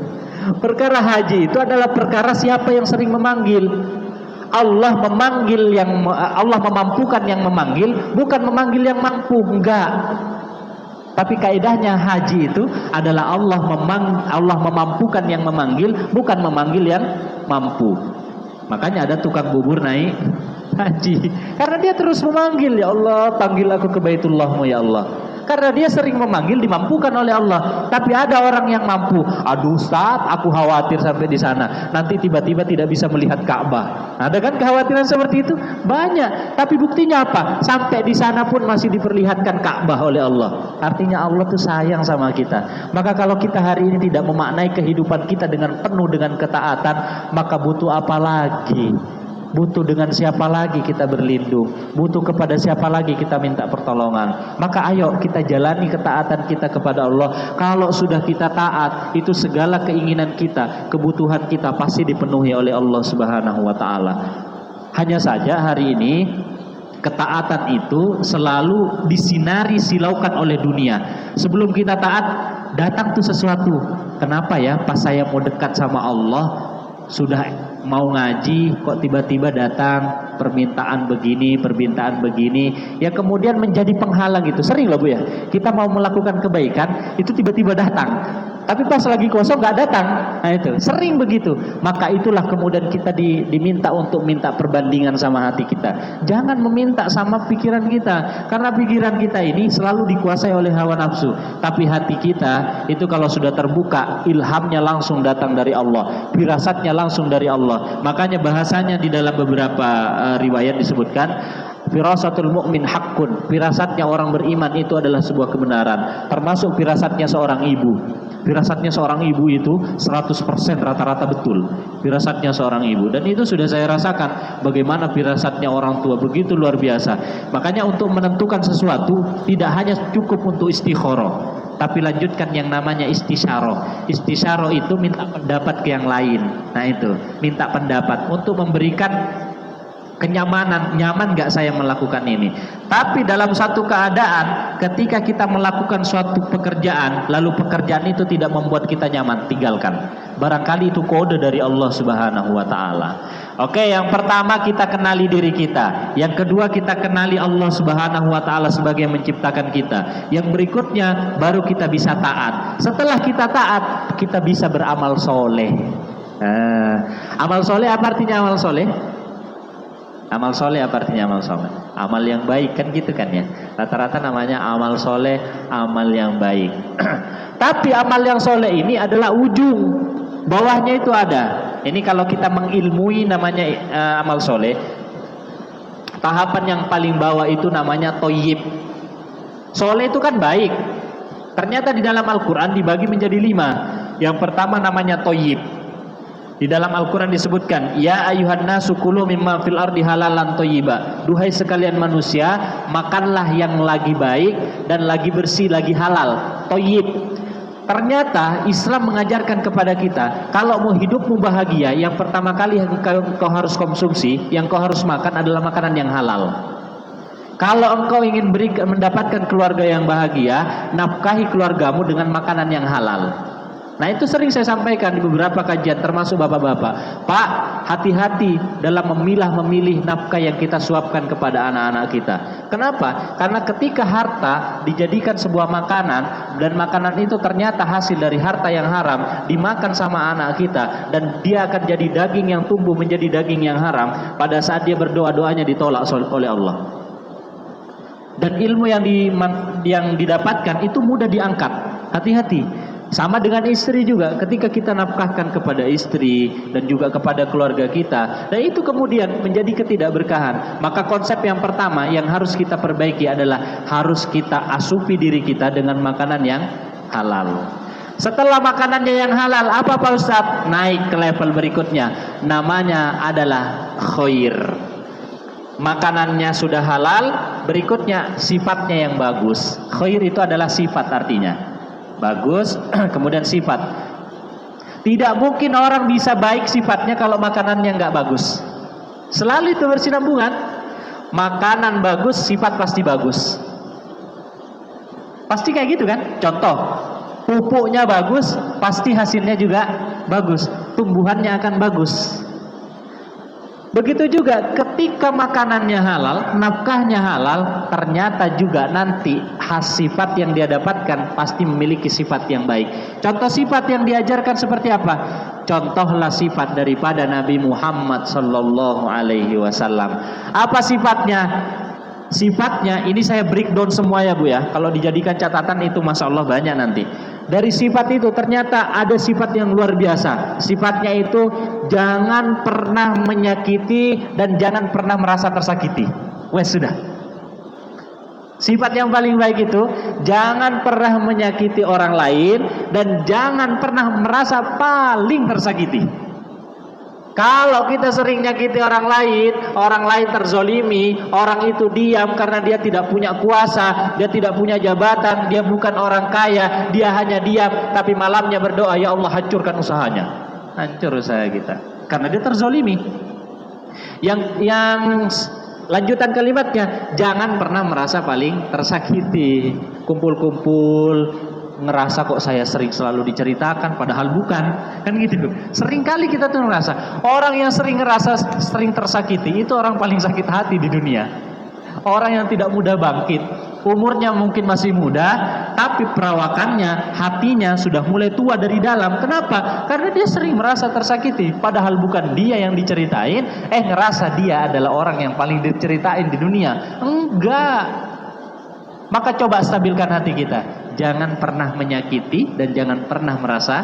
Perkara haji itu adalah perkara siapa yang sering memanggil. Allah memanggil Allah memampukan yang memanggil, bukan memanggil yang mampu. Enggak. Tapi kaidahnya haji itu adalah Allah memampukan yang memanggil, bukan memanggil yang mampu. Makanya ada tukang bubur naik haji, karena dia terus memanggil, ya Allah, panggil aku ke Baitullah-Mu ya Allah. Karena dia sering memanggil, dimampukan oleh Allah. Tapi ada orang yang mampu. Aduh Ustaz, aku khawatir sampai di sana nanti tiba-tiba tidak bisa melihat Ka'bah. Ada kan kekhawatiran seperti itu? Banyak. Tapi buktinya apa? Sampai di sana pun masih diperlihatkan Ka'bah oleh Allah. Artinya Allah tuh sayang sama kita. Maka kalau kita hari ini tidak memaknai kehidupan kita dengan penuh dengan ketaatan, maka butuh apa lagi? Butuh dengan siapa lagi kita berlindung? Butuh kepada siapa lagi kita minta pertolongan? Maka ayo kita jalani ketaatan kita kepada Allah. Kalau sudah kita taat, itu segala keinginan kita, kebutuhan kita pasti dipenuhi oleh Allah Subhanahu wa taala. Hanya saja hari ini ketaatan itu selalu disinari silaukan oleh dunia. Sebelum kita taat, datang tuh sesuatu. Kenapa ya? Pas saya mau dekat sama Allah, sudah mau ngaji kok tiba-tiba datang permintaan begini, ya kemudian menjadi penghalang gitu. Sering loh Bu ya, kita mau melakukan kebaikan itu tiba-tiba datang, tapi pas lagi kosong nggak datang. Nah itu sering begitu. Maka itulah kemudian kita diminta untuk minta perbandingan sama hati kita. Jangan meminta sama pikiran kita, karena pikiran kita ini selalu dikuasai oleh hawa nafsu. Tapi hati kita itu kalau sudah terbuka, ilhamnya langsung datang dari Allah, firasatnya langsung dari Allah. Makanya bahasanya di dalam beberapa riwayat disebutkan, firasatul mu'min haqqun. Firasatnya orang beriman itu adalah sebuah kebenaran. Termasuk firasatnya seorang ibu. Firasatnya seorang ibu itu 100% rata-rata betul. Firasatnya seorang ibu. Dan itu sudah saya rasakan. Bagaimana firasatnya orang tua begitu luar biasa. Makanya untuk menentukan sesuatu tidak hanya cukup untuk istikharah, tapi lanjutkan yang namanya istisyarah. Istisyarah itu minta pendapat ke yang lain. Nah itu, minta pendapat untuk memberikan kenyamanan, nyaman gak saya melakukan ini. Tapi dalam satu keadaan, ketika kita melakukan suatu pekerjaan, lalu pekerjaan itu tidak membuat kita nyaman, tinggalkan. Barangkali itu kode dari Allah Subhanahu wa ta'ala. Oke, yang pertama kita kenali diri kita. Yang kedua kita kenali Allah Subhanahu wa ta'ala sebagai yang menciptakan kita. Yang berikutnya baru kita bisa taat. Setelah kita taat, kita bisa beramal soleh. Amal soleh apa artinya amal soleh? Amal soleh apa artinya amal soleh? Amal yang baik kan gitu kan ya. Rata-rata namanya amal soleh, amal yang baik. Tapi amal yang soleh ini adalah ujung, bawahnya itu ada. Ini kalau kita mengilmui namanya amal soleh. Tahapan yang paling bawah itu namanya toyib. Soleh itu kan baik. Ternyata di dalam Al-Quran dibagi menjadi 5. Yang pertama namanya toyib. Di dalam Al-Quran disebutkan, ya ayuhan nasu kulu mimma fil ardi halalan toyiba. Duhai sekalian manusia, makanlah yang lagi baik dan lagi bersih, lagi halal, toyib. Ternyata Islam mengajarkan kepada kita, kalau mau hidupmu bahagia, yang pertama kali yang kau harus konsumsi, yang kau harus makan adalah makanan yang halal. Kalau engkau ingin mendapatkan keluarga yang bahagia, nafkahi keluargamu dengan makanan yang halal. Nah itu sering saya sampaikan di beberapa kajian, termasuk bapak-bapak. Pak, hati-hati dalam memilih nafkah yang kita suapkan kepada anak-anak kita. Kenapa? Karena ketika harta dijadikan sebuah makanan, dan makanan itu ternyata hasil dari harta yang haram, dimakan sama anak kita, dan dia akan jadi daging yang tumbuh menjadi daging yang haram, pada saat dia berdoa, doanya ditolak oleh Allah. Dan ilmu yang didapatkan itu mudah diangkat. Hati-hati. Sama dengan istri juga, ketika kita nafkahkan kepada istri dan juga kepada keluarga kita, dan itu kemudian menjadi ketidakberkahan, maka konsep yang pertama yang harus kita perbaiki adalah harus kita asupi diri kita dengan makanan yang halal. Setelah makanannya yang halal, apa Pak Ustadz? Naik ke level berikutnya, namanya adalah khair. Makanannya sudah halal, berikutnya sifatnya yang bagus. Khair itu adalah sifat artinya. Bagus, kemudian sifat. Tidak mungkin orang bisa baik sifatnya kalau makanannya nggak bagus. Selalu itu bersinambungan. Makanan bagus, sifat pasti bagus. Pasti kayak gitu kan? Contoh, pupuknya bagus, pasti hasilnya juga bagus. Tumbuhannya akan bagus. Begitu juga ketika makanannya halal, nafkahnya halal, ternyata juga nanti sifat yang dia dapatkan pasti memiliki sifat yang baik. Contoh sifat yang diajarkan seperti apa? Contohlah sifat daripada Nabi Muhammad sallallahu alaihi wasallam. Apa sifatnya? Sifatnya ini saya breakdown semua ya Bu ya. Kalau dijadikan catatan itu masya Allah banyak nanti. Dari sifat itu ternyata ada sifat yang luar biasa. Sifatnya itu jangan pernah menyakiti dan jangan pernah merasa tersakiti. Wes sudah. Sifat yang paling baik itu jangan pernah menyakiti orang lain dan jangan pernah merasa paling tersakiti. Kalau kita sering nyakiti orang lain terzolimi, orang itu diam karena dia tidak punya kuasa, dia tidak punya jabatan, dia bukan orang kaya, dia hanya diam, tapi malamnya berdoa, ya Allah hancurkan usahanya. Hancur usaha kita, karena dia terzolimi. Yang lanjutan kalimatnya, jangan pernah merasa paling tersakiti. Kumpul-kumpul, ngerasa kok saya sering selalu diceritakan padahal bukan, kan gitu. Sering kali kita tuh ngerasa orang yang sering ngerasa sering tersakiti itu orang paling sakit hati di dunia. Orang yang tidak mudah bangkit, umurnya mungkin masih muda, tapi perawakannya, hatinya sudah mulai tua dari dalam. Kenapa? Karena dia sering merasa tersakiti, padahal bukan dia yang diceritain, ngerasa dia adalah orang yang paling diceritain di dunia. Enggak. Maka coba stabilkan hati kita. Jangan pernah menyakiti dan jangan pernah merasa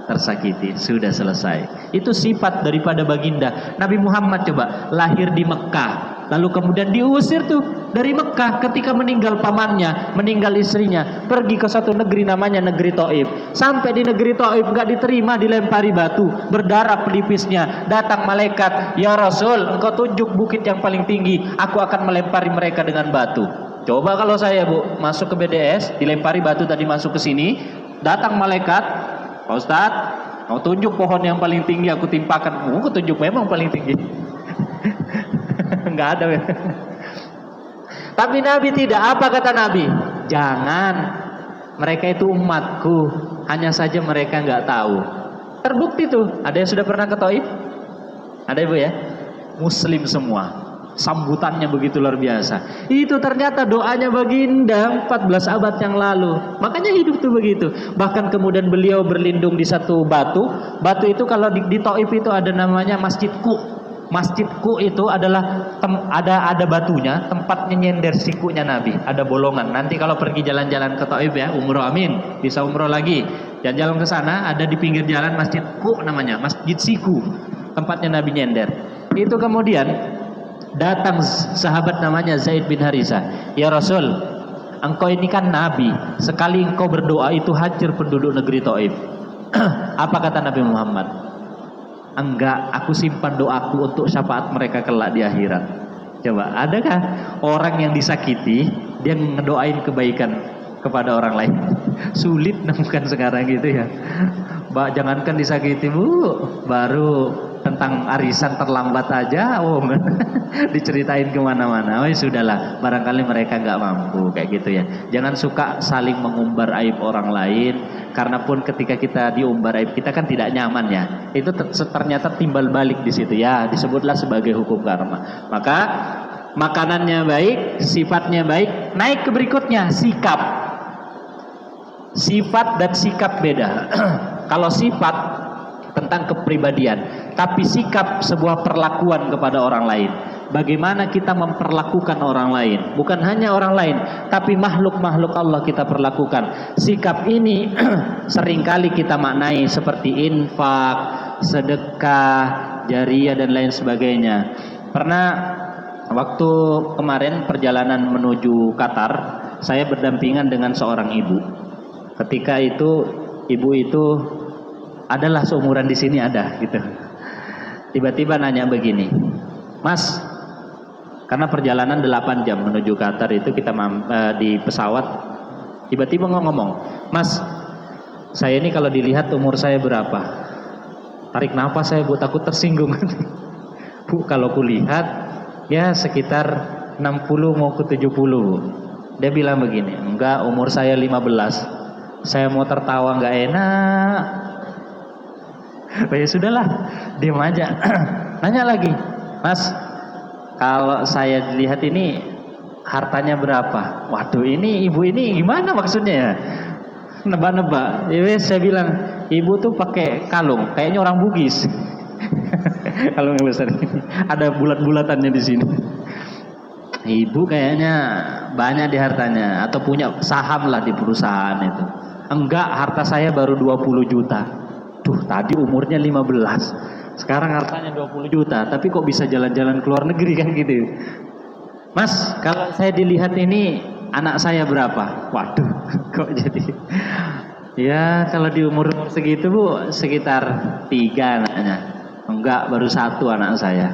tersakiti. Sudah selesai. Itu sifat daripada baginda Nabi Muhammad. Coba lahir di Mekah, lalu kemudian diusir tuh dari Mekah ketika meninggal pamannya, meninggal istrinya, pergi ke satu negeri namanya negeri Taif. Sampai di negeri Taif nggak diterima, dilempari batu, berdarah pelipisnya. Datang malaikat, ya Rasul, engkau tunjuk bukit yang paling tinggi, aku akan melempari mereka dengan batu. Coba kalau saya Bu masuk ke BDS, dilempari batu tadi masuk ke sini, datang malaikat, Pak Ustadz, mau tunjuk pohon yang paling tinggi, aku timpakan. Aku tunjuk memang paling tinggi. Enggak ada. Tapi Nabi tidak. Apa kata Nabi? Jangan. Mereka itu umatku, hanya saja mereka nggak tahu. Terbukti tuh. Ada yang sudah pernah ke Taif? Ada Ibu ya? Muslim semua. Sambutannya begitu luar biasa. Itu ternyata doanya baginda 14 abad yang lalu. Makanya hidup tuh begitu. Bahkan kemudian beliau berlindung di satu batu. Batu itu kalau di Taif itu ada namanya Masjid Ku. Masjid Ku itu adalah ada batunya, tempatnya nyender sikunya Nabi. Ada bolongan. Nanti kalau pergi jalan-jalan ke Taif ya, umroh amin, bisa umroh lagi. Jalan-jalan ke sana ada di pinggir jalan Masjid Ku namanya, Masjid Siku. Tempatnya Nabi nyender. Itu kemudian datang sahabat namanya Zaid bin Harisah. Ya Rasul, engkau ini kan Nabi. Sekali engkau berdoa itu hancur penduduk negeri Taif. Apa kata Nabi Muhammad? Enggak, aku simpan doaku untuk syafaat mereka kelak di akhirat. Coba, adakah orang yang disakiti dia ngedoain kebaikan kepada orang lain? Sulit nemukan sekarang gitu ya. Mbak, jangankan disakiti Bu, baru tentang arisan terlambat aja, diceritain kemana-mana. Oh ya sudahlah, barangkali mereka nggak mampu kayak gitu ya. Jangan suka saling mengumbar aib orang lain, karena pun ketika kita diumbar aib kita kan tidak nyaman ya. Itu ternyata timbal balik di situ ya, disebutlah sebagai hukum karma. Maka makanannya baik, sifatnya baik, naik ke berikutnya sikap. Sifat dan sikap beda. Kalau sifat tentang kepribadian, tapi sikap sebuah perlakuan kepada orang lain. Bagaimana kita memperlakukan orang lain, bukan hanya orang lain, tapi makhluk-makhluk Allah kita perlakukan. Sikap ini seringkali kita maknai seperti infak, sedekah, jariyah dan lain sebagainya. Pernah waktu kemarin perjalanan menuju Qatar, saya berdampingan dengan seorang ibu. Ketika itu ibu itu adalah seumuran di sini ada gitu. Tiba-tiba nanya begini, Mas, karena perjalanan 8 jam menuju Qatar itu kita di pesawat, tiba-tiba ngomong, Mas, saya ini kalau dilihat umur saya berapa? Tarik nafas saya, Bu, takut tersinggung. Bu, kalau kulihat ya sekitar 60 mau ke 70. Dia bilang begini, enggak, umur saya 15. Saya mau tertawa nggak enak. Ya sudahlah, diam aja. Nanya lagi, Mas, kalau saya lihat ini hartanya berapa? Waduh, ini ibu ini gimana maksudnya ya? Nebak-nebak. Ya saya bilang, ibu tuh pakai kalung, kayaknya orang Bugis. Kalung yang besar ini, ada bulat-bulatannya di sini. Ibu kayaknya banyak di hartanya, atau punya saham lah di perusahaan itu. Enggak, harta saya baru 20 juta. Duh, tadi umurnya 15. Sekarang hartanya 20 juta, tapi kok bisa jalan-jalan ke luar negeri kan gitu. Mas, kalau saya dilihat ini anak saya berapa? Waduh, kok jadi. Ya, kalau di umur segitu Bu, sekitar 3 anaknya. Enggak, baru 1 anak saya.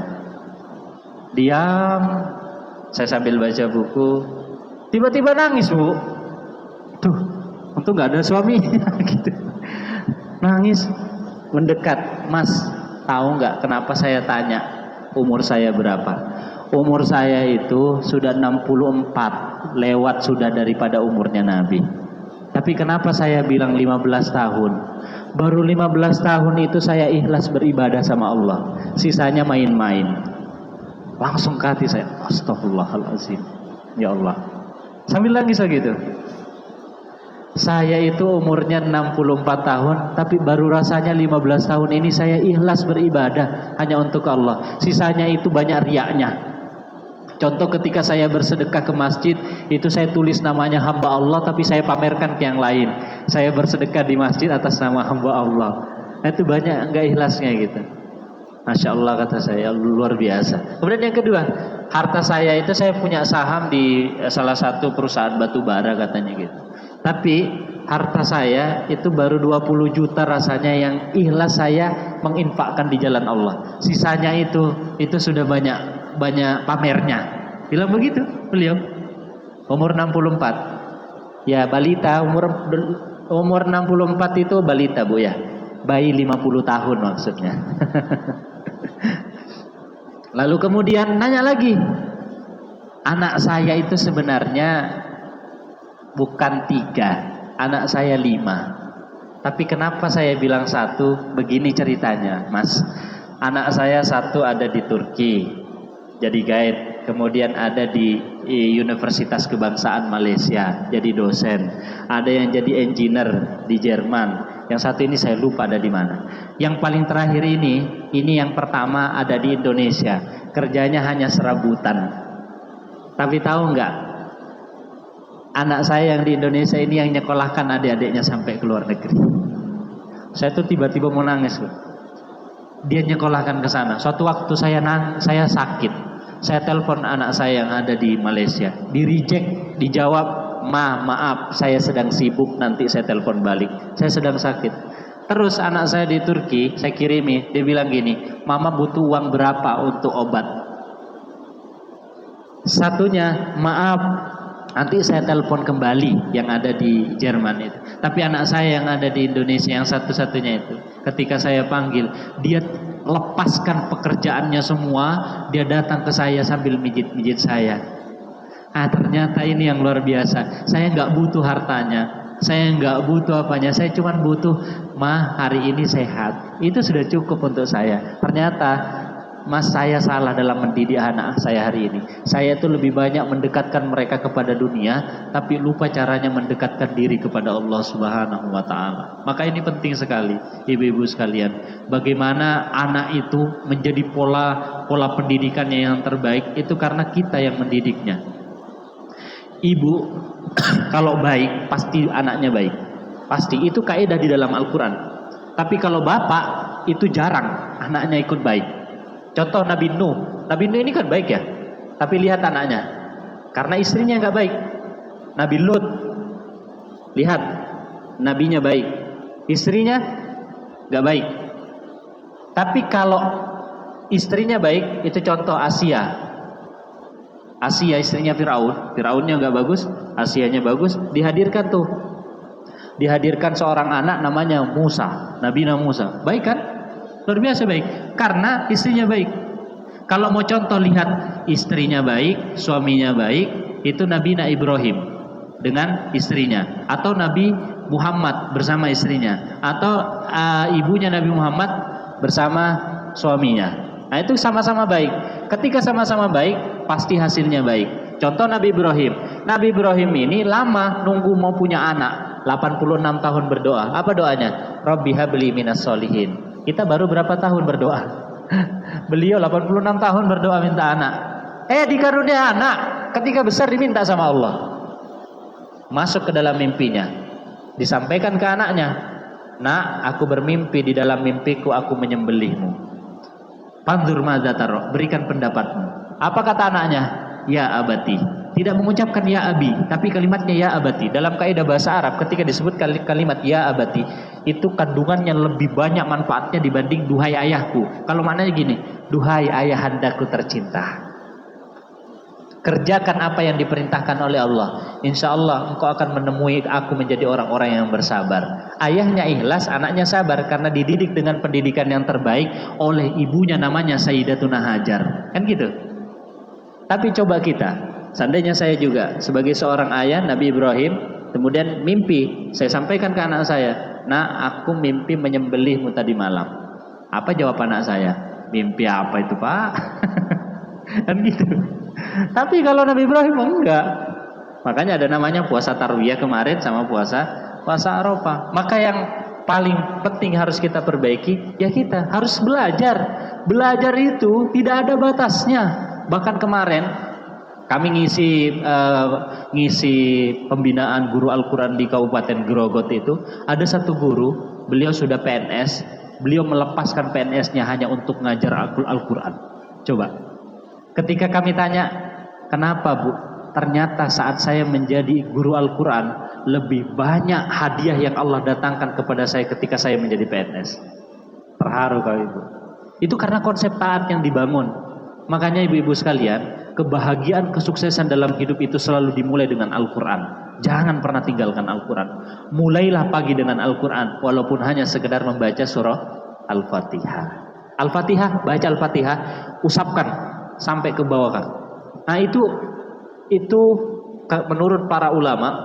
Diam. Saya sambil baca buku, tiba-tiba nangis Bu. Tuh, untung nggak ada suami gitu. Nangis, mendekat, Mas, tahu nggak kenapa saya tanya umur saya berapa? Umur saya itu sudah 64, lewat sudah daripada umurnya Nabi. Tapi kenapa saya bilang 15 tahun? Baru 15 tahun itu saya ikhlas beribadah sama Allah, sisanya main-main. Langsung ke hati saya, astagfirullahaladzim, ya Allah. Sambil nangis gitu. Saya itu umurnya 64 tahun, tapi baru rasanya 15 tahun ini saya ikhlas beribadah hanya untuk Allah. Sisanya itu banyak riaknya. Contoh ketika saya bersedekah ke masjid, itu saya tulis namanya hamba Allah, tapi saya pamerkan ke yang lain. Saya bersedekah di masjid atas nama hamba Allah. Nah, itu banyak enggak ikhlasnya gitu. Masya Allah, kata saya, luar biasa. Kemudian yang kedua, harta saya itu saya punya saham di salah satu perusahaan batu bara katanya gitu. Tapi harta saya itu baru 20 juta rasanya yang ikhlas saya menginfakkan di jalan Allah. Sisanya itu sudah banyak pamernya. Bilang begitu beliau. Umur 64. Ya balita, umur 64 itu balita Bu ya. Bayi 50 tahun maksudnya. Lalu kemudian nanya lagi, anak saya itu sebenarnya bukan 3, anak saya 5. Tapi kenapa saya bilang 1? Begini ceritanya, Mas. Anak saya 1 ada di Turki, jadi guide. kemudian ada di Universitas Kebangsaan Malaysia jadi dosen, ada yang jadi engineer di Jerman, yang satu ini saya lupa ada di mana. Yang paling terakhir ini yang pertama ada di Indonesia, kerjanya hanya serabutan. Tapi tahu nggak, anak saya yang di Indonesia ini yang nyekolahkan adik-adiknya sampai ke luar negeri. Saya tuh tiba-tiba mau nangis loh. Dia nyekolahkan ke sana. Suatu waktu saya sakit, saya telepon anak saya yang ada di Malaysia, di reject, dijawab, maaf, saya sedang sibuk, nanti saya telepon balik, saya sedang sakit. Terus anak saya di Turki, saya kirimi, dia bilang gini, mama butuh uang berapa untuk obat? Satunya, maaf, nanti saya telepon kembali yang ada di Jerman itu. Tapi anak saya yang ada di Indonesia yang satu-satunya itu, ketika saya panggil, dia lepaskan pekerjaannya semua, dia datang ke saya sambil mijit-mijit saya. Ternyata ini yang luar biasa. Saya nggak butuh hartanya, saya nggak butuh apanya, saya cuma butuh, hari ini sehat. Itu sudah cukup untuk saya. Ternyata Mas, saya salah dalam mendidik anak saya hari ini. Saya itu lebih banyak mendekatkan mereka kepada dunia, tapi lupa caranya mendekatkan diri kepada Allah Subhanahu wa Ta'ala. Maka ini penting sekali, ibu-ibu sekalian. Bagaimana anak itu menjadi pola pendidikannya yang terbaik, itu karena kita yang mendidiknya. Ibu kalau baik, pasti anaknya baik. Pasti, itu kaidah di dalam Al-Quran. Tapi kalau bapak, itu jarang anaknya ikut baik. Contoh Nabi Nuh ini kan baik ya, tapi lihat anaknya, karena istrinya nggak baik. Nabi Lut, lihat nabinya baik, istrinya nggak baik. Tapi kalau istrinya baik, itu contoh Asia istrinya Firaunnya nggak bagus, Asianya bagus, dihadirkan seorang anak namanya Musa, Nabi Musa, baik kan? Luar biasa baik, karena istrinya baik. Kalau mau contoh, lihat istrinya baik, suaminya baik, itu Nabi Ibrahim dengan istrinya, atau Nabi Muhammad bersama istrinya, atau ibunya Nabi Muhammad bersama suaminya. Nah, itu sama-sama baik. Ketika sama-sama baik, pasti hasilnya baik. Contoh Nabi Ibrahim ini lama nunggu mau punya anak, 86 tahun berdoa. Apa doanya? Rabbi habli minas solihin. Kita baru berapa tahun berdoa? Beliau 86 tahun berdoa minta anak. Dikarunia anak, ketika besar diminta sama Allah. Masuk ke dalam mimpinya, disampaikan ke anaknya, nak, aku bermimpi, di dalam mimpiku aku menyembelihmu. Pandur madza taro, berikan pendapatmu. Apa kata anaknya? Ya abati. Tidak mengucapkan ya abi, tapi kalimatnya ya abati. Dalam kaidah bahasa Arab, ketika disebut kalimat ya abati, itu kandungannya lebih banyak manfaatnya dibanding duhai ayahku. Kalau maknanya gini, duhai ayahandaku tercinta, kerjakan apa yang diperintahkan oleh Allah. Insya Allah engkau akan menemui aku menjadi orang-orang yang bersabar. Ayahnya ikhlas, anaknya sabar, karena dididik dengan pendidikan yang terbaik oleh ibunya namanya Sayyidatuna Hajar. Kan gitu. Tapi coba kita, seandainya saya juga sebagai seorang ayah Nabi Ibrahim, kemudian mimpi, saya sampaikan ke anak saya, nah aku mimpi menyembelihmu tadi malam. Apa jawab anak saya? Mimpi apa itu Pak? Kan gitu. Tapi kalau Nabi Ibrahim enggak. Makanya ada namanya puasa Tarwiyah kemarin sama puasa Arafah. Maka yang paling penting harus kita perbaiki, ya kita harus belajar. Belajar itu tidak ada batasnya. Bahkan kemarin kami ngisi pembinaan guru Al-Quran di Kabupaten Grogot itu, ada satu guru, beliau sudah PNS, beliau melepaskan PNS-nya hanya untuk ngajar Al-Quran. Coba, ketika kami tanya, kenapa Bu? Ternyata saat saya menjadi guru Al-Quran, lebih banyak hadiah yang Allah datangkan kepada saya ketika saya menjadi PNS. Terharu kali Ibu. Itu karena konsep taat yang dibangun. Makanya ibu-ibu sekalian, kebahagiaan, kesuksesan dalam hidup itu selalu dimulai dengan Al-Quran. Jangan pernah tinggalkan Al-Quran. Mulailah pagi dengan Al-Quran, walaupun hanya sekedar membaca surah Al-Fatihah. Al-Fatihah, baca Al-Fatihah, usapkan sampai ke bawah. Nah itu menurut para ulama,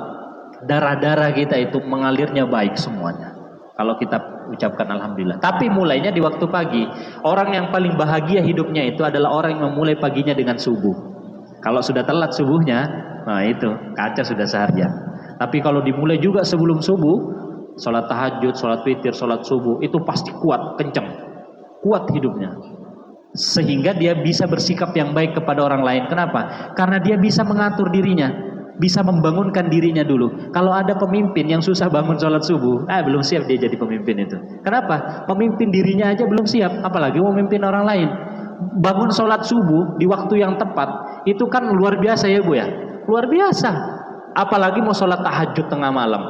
darah-darah kita itu mengalirnya baik semuanya kalau kita ucapkan alhamdulillah. Tapi mulainya di waktu pagi. Orang yang paling bahagia hidupnya itu adalah orang yang memulai paginya dengan subuh. Kalau sudah telat subuhnya, nah itu kaca sudah seharian. Tapi kalau dimulai juga sebelum subuh, sholat tahajud, sholat witir, sholat subuh, itu pasti kuat, kenceng, kuat hidupnya. Sehingga dia bisa bersikap yang baik kepada orang lain. Kenapa? Karena dia bisa mengatur dirinya, bisa membangunkan dirinya dulu. Kalau ada pemimpin yang susah bangun sholat subuh, belum siap dia jadi pemimpin itu. Kenapa? Pemimpin dirinya aja belum siap, apalagi mau memimpin orang lain. Bangun sholat subuh di waktu yang tepat, itu kan luar biasa ya Bu ya, luar biasa. Apalagi mau sholat tahajud tengah malam,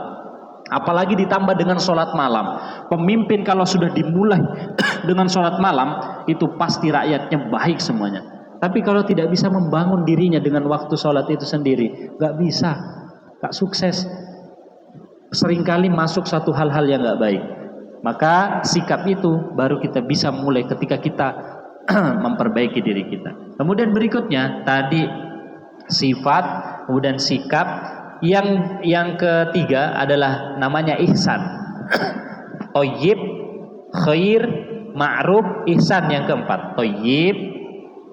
apalagi ditambah dengan sholat malam. Pemimpin kalau sudah dimulai dengan sholat malam, itu pasti rakyatnya baik semuanya. Tapi kalau tidak bisa membangun dirinya dengan waktu sholat itu sendiri, gak bisa, gak sukses. Seringkali masuk satu hal-hal yang gak baik. Maka sikap itu baru kita bisa mulai ketika kita memperbaiki diri kita. Kemudian berikutnya tadi sifat, kemudian sikap. Yang ketiga adalah namanya ihsan. Thayyib, khair, ma'ruf, ihsan yang keempat. Thayyib,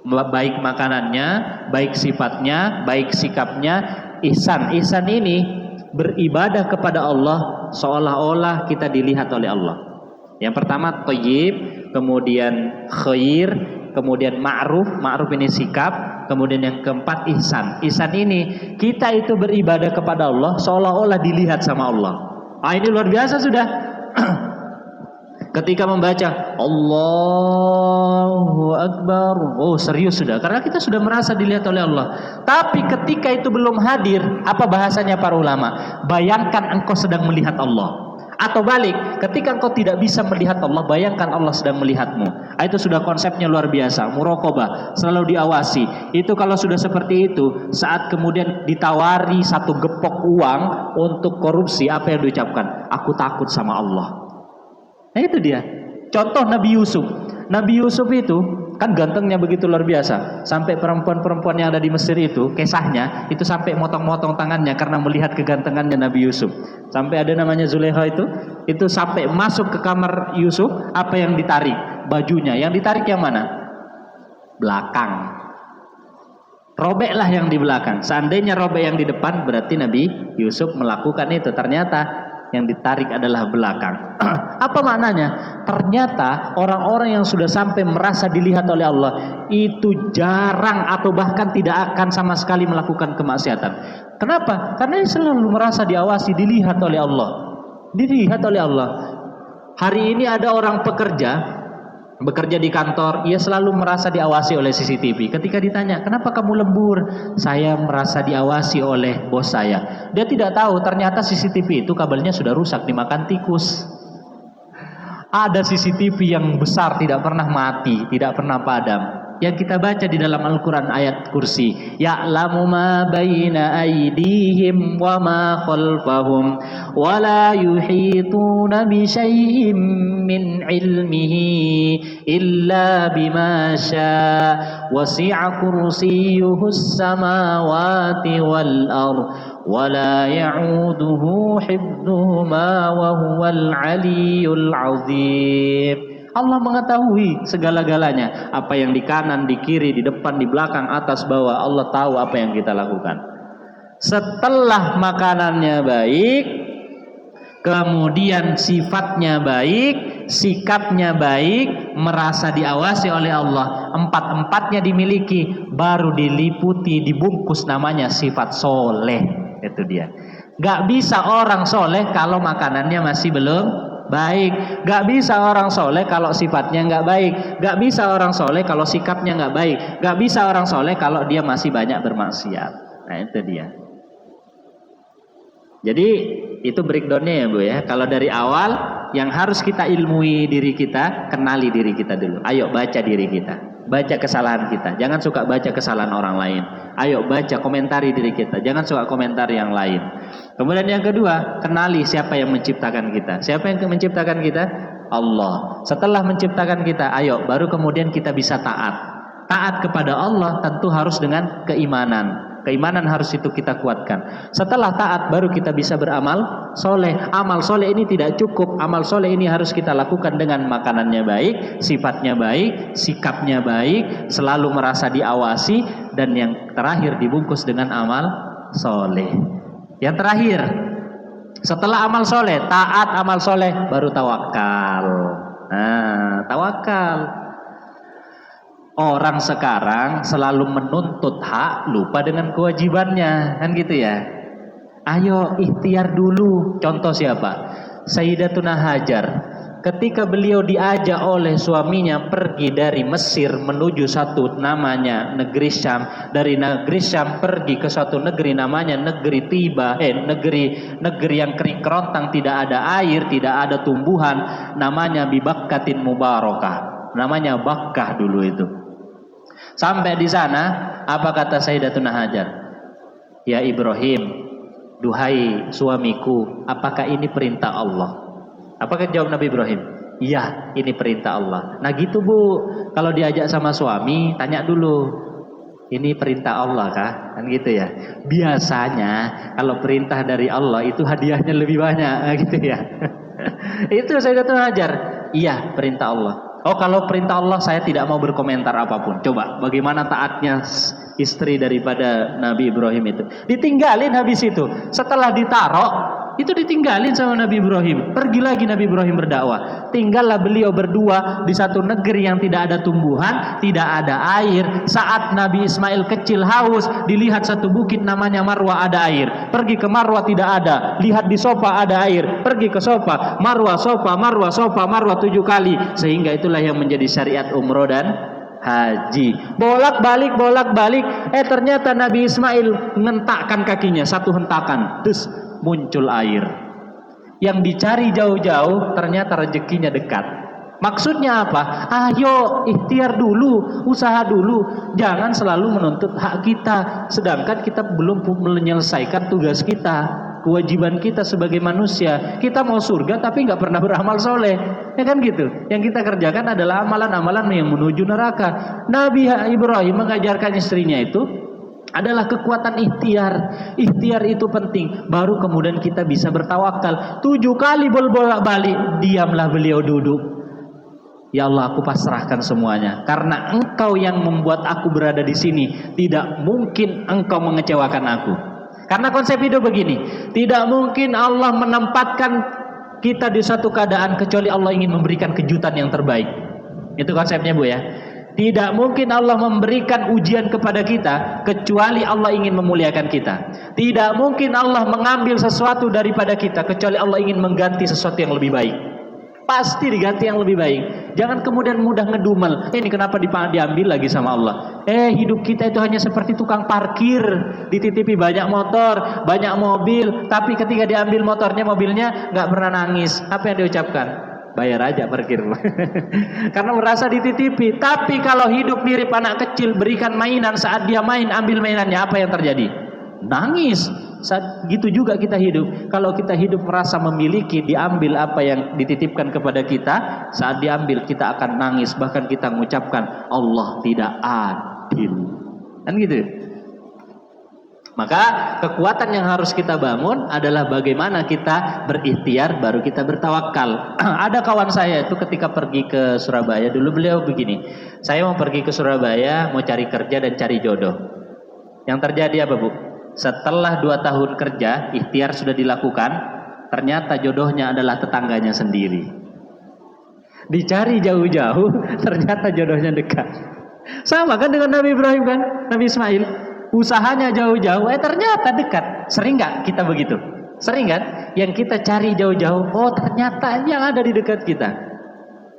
baik makanannya, baik sifatnya, baik sikapnya. Ihsan, ihsan ini beribadah kepada Allah seolah-olah kita dilihat oleh Allah. Yang pertama thayyib, kemudian khair, kemudian ma'ruf, ma'ruf ini sikap, kemudian yang keempat ihsan. Ihsan ini kita itu beribadah kepada Allah seolah-olah dilihat sama Allah. Ini luar biasa sudah. Ketika membaca Allahu Akbar, serius sudah, karena kita sudah merasa dilihat oleh Allah. Tapi ketika itu belum hadir, apa bahasanya para ulama? Bayangkan engkau sedang melihat Allah. Atau balik, ketika engkau tidak bisa melihat Allah, bayangkan Allah sedang melihatmu. Itu sudah konsepnya luar biasa. Muraqabah, selalu diawasi. Itu kalau sudah seperti itu, saat kemudian ditawari satu gepok uang untuk korupsi, apa yang diucapkan? Aku takut sama Allah. Itu dia. Contoh Nabi Yusuf. Nabi Yusuf itu kan gantengnya begitu luar biasa. Sampai perempuan-perempuan yang ada di Mesir itu, kisahnya itu sampai motong-motong tangannya karena melihat kegantengannya Nabi Yusuf. Sampai ada namanya Zulekha itu sampai masuk ke kamar Yusuf, apa yang ditarik? Bajunya. Yang ditarik yang mana? Belakang. Robeklah yang di belakang. Seandainya robek yang di depan, berarti Nabi Yusuf melakukan itu. Ternyata yang ditarik adalah belakang. Apa maknanya? Ternyata orang-orang yang sudah sampai merasa dilihat oleh Allah itu jarang atau bahkan tidak akan sama sekali melakukan kemaksiatan. Kenapa? Karena dia selalu merasa diawasi, dilihat oleh Allah. Dilihat oleh Allah. Hari ini ada orang bekerja di kantor, ia selalu merasa diawasi oleh CCTV. Ketika ditanya, kenapa kamu lembur? Saya merasa diawasi oleh bos saya. Dia tidak tahu ternyata CCTV itu kabelnya sudah rusak, dimakan tikus. Ada CCTV yang besar tidak pernah mati, tidak pernah padam. Yang kita baca di dalam Al-Quran ayat kursi, ya'lamu ma baina aydihim wa ma khalfahum wa la yuhituna bi syai'in min ilmihi illa bima syaa wasi'a kursiyyuhus samawati wal ardh wa la ya'uduhu hifdhuhuma wa huwal 'aliyyul 'azim. Allah mengetahui segala-galanya, apa yang di kanan, di kiri, di depan, di belakang, atas, bawah. Allah tahu apa yang kita lakukan. Setelah makanannya baik, kemudian sifatnya baik, sikapnya baik, merasa diawasi oleh Allah, empat-empatnya dimiliki, baru diliputi, dibungkus namanya sifat soleh. Itu dia. Gak bisa orang soleh kalau makanannya masih belum baik. Gak bisa orang soleh kalau sifatnya gak baik. Gak bisa orang soleh kalau sikapnya gak baik. Gak bisa orang soleh kalau dia masih banyak bermaksiat. Nah itu dia. Jadi itu breakdownnya ya Bu ya. Kalau dari awal yang harus kita ilmui diri kita, kenali diri kita dulu. Ayo baca diri kita, baca kesalahan kita. Jangan suka baca kesalahan orang lain. Ayo baca, komentari diri kita. Jangan suka komentar yang lain. Kemudian yang kedua, kenali siapa yang menciptakan kita. Siapa yang menciptakan kita? Allah. Setelah menciptakan kita, ayo baru kemudian kita bisa taat. Taat kepada Allah tentu harus dengan keimanan. Keimanan harus itu kita kuatkan. Setelah taat baru kita bisa beramal soleh. Amal soleh ini tidak cukup. Amal soleh ini harus kita lakukan dengan makanannya baik, sifatnya baik, sikapnya baik, selalu merasa diawasi, dan yang terakhir dibungkus dengan amal soleh. Yang terakhir, setelah amal soleh, taat amal soleh, baru tawakal. Nah, tawakal. Orang sekarang selalu menuntut hak, lupa dengan kewajibannya, kan gitu ya. Ayo ikhtiar dulu. Contoh siapa? Sayyidatuna Hajar. Ketika beliau diajak oleh suaminya pergi dari Mesir menuju satu namanya negeri Syam, dari negeri Syam pergi ke suatu negeri namanya negeri Tiba, negeri yang kering kerontang, tidak ada air, tidak ada tumbuhan, namanya Bibakkatin Mubarakah, namanya Bakkah dulu itu. Sampai di sana, apa kata Sayyidatuna Hajar? Ya Ibrahim, duhai suamiku, apakah ini perintah Allah? Apakah jawab Nabi Ibrahim? Iya, ini perintah Allah. Nah gitu Bu, kalau diajak sama suami, tanya dulu, ini perintah Allah kah? Kan gitu ya. Biasanya kalau perintah dari Allah itu hadiahnya lebih banyak, gitu ya. Itu Sayyidatuna Hajar. Iya, perintah Allah. Oh, kalau perintah Allah saya tidak mau berkomentar apapun. Coba bagaimana taatnya istri daripada Nabi Ibrahim itu. Ditinggalin habis itu. Setelah ditaruh, itu ditinggalin sama Nabi Ibrahim. Pergi lagi Nabi Ibrahim berdakwah. Tinggallah beliau berdua di satu negeri yang tidak ada tumbuhan, tidak ada air. Saat Nabi Ismail kecil haus, dilihat satu bukit namanya Marwah ada air. Pergi ke Marwah tidak ada. Lihat di Sofa ada air. Pergi ke Sofa, Marwah, Sofa, Marwah, Sofa, Marwah 7 kali. Sehingga itulah yang menjadi syariat umroh dan haji. Bolak-balik. Ternyata Nabi Ismail mengentakkan kakinya, satu hentakan, terus muncul air. Yang dicari jauh-jauh ternyata rezekinya dekat. Maksudnya apa? Ayo ikhtiar dulu, usaha dulu. Jangan selalu menuntut hak kita, sedangkan kita belum menyelesaikan tugas kita, kewajiban kita sebagai manusia. Kita mau surga tapi nggak pernah beramal soleh, ya kan gitu. Yang kita kerjakan adalah amalan-amalan yang menuju neraka. Nabi Ibrahim mengajarkan istrinya itu adalah kekuatan ikhtiar. Ikhtiar itu penting. Baru kemudian kita bisa bertawakal. 7 kali bolak-balik, diamlah beliau duduk. Ya Allah, aku pasrahkan semuanya. Karena Engkau yang membuat aku berada di sini. Tidak mungkin Engkau mengecewakan aku. Karena konsep hidup begini, tidak mungkin Allah menempatkan kita di satu keadaan kecuali Allah ingin memberikan kejutan yang terbaik. Itu konsepnya Bu ya. Tidak mungkin Allah memberikan ujian kepada kita kecuali Allah ingin memuliakan kita. Tidak mungkin Allah mengambil sesuatu daripada kita kecuali Allah ingin mengganti sesuatu yang lebih baik. Pasti diganti yang lebih baik. Jangan kemudian mudah ngedumel. Ini kenapa diambil lagi sama Allah? Hidup kita itu hanya seperti tukang parkir. Dititipi banyak motor, banyak mobil. Tapi ketika diambil motornya, mobilnya nggak pernah nangis. Apa yang diucapkan? Bayar aja parkir. Karena merasa dititipi. Tapi kalau hidup mirip anak kecil, berikan mainan, saat dia main, ambil mainannya, apa yang terjadi? Nangis. Gitu juga kita hidup. Kalau kita hidup merasa memiliki, diambil apa yang dititipkan kepada kita, saat diambil kita akan nangis, bahkan kita mengucapkan Allah tidak adil. Kan gitu. Maka kekuatan yang harus kita bangun adalah bagaimana kita berikhtiar, baru kita bertawakal. Ada kawan saya itu ketika pergi ke Surabaya, dulu beliau begini, saya mau pergi ke Surabaya, mau cari kerja dan cari jodoh. Yang terjadi apa Bu? Setelah 2 tahun kerja, ikhtiar sudah dilakukan, ternyata jodohnya adalah tetangganya sendiri. Dicari jauh-jauh, ternyata jodohnya dekat. Sama kan dengan Nabi Ibrahim kan, Nabi Ismail. Usahanya jauh-jauh, ternyata dekat. Sering nggak kita begitu? Sering kan? Yang kita cari jauh-jauh, oh ternyata yang ada di dekat kita.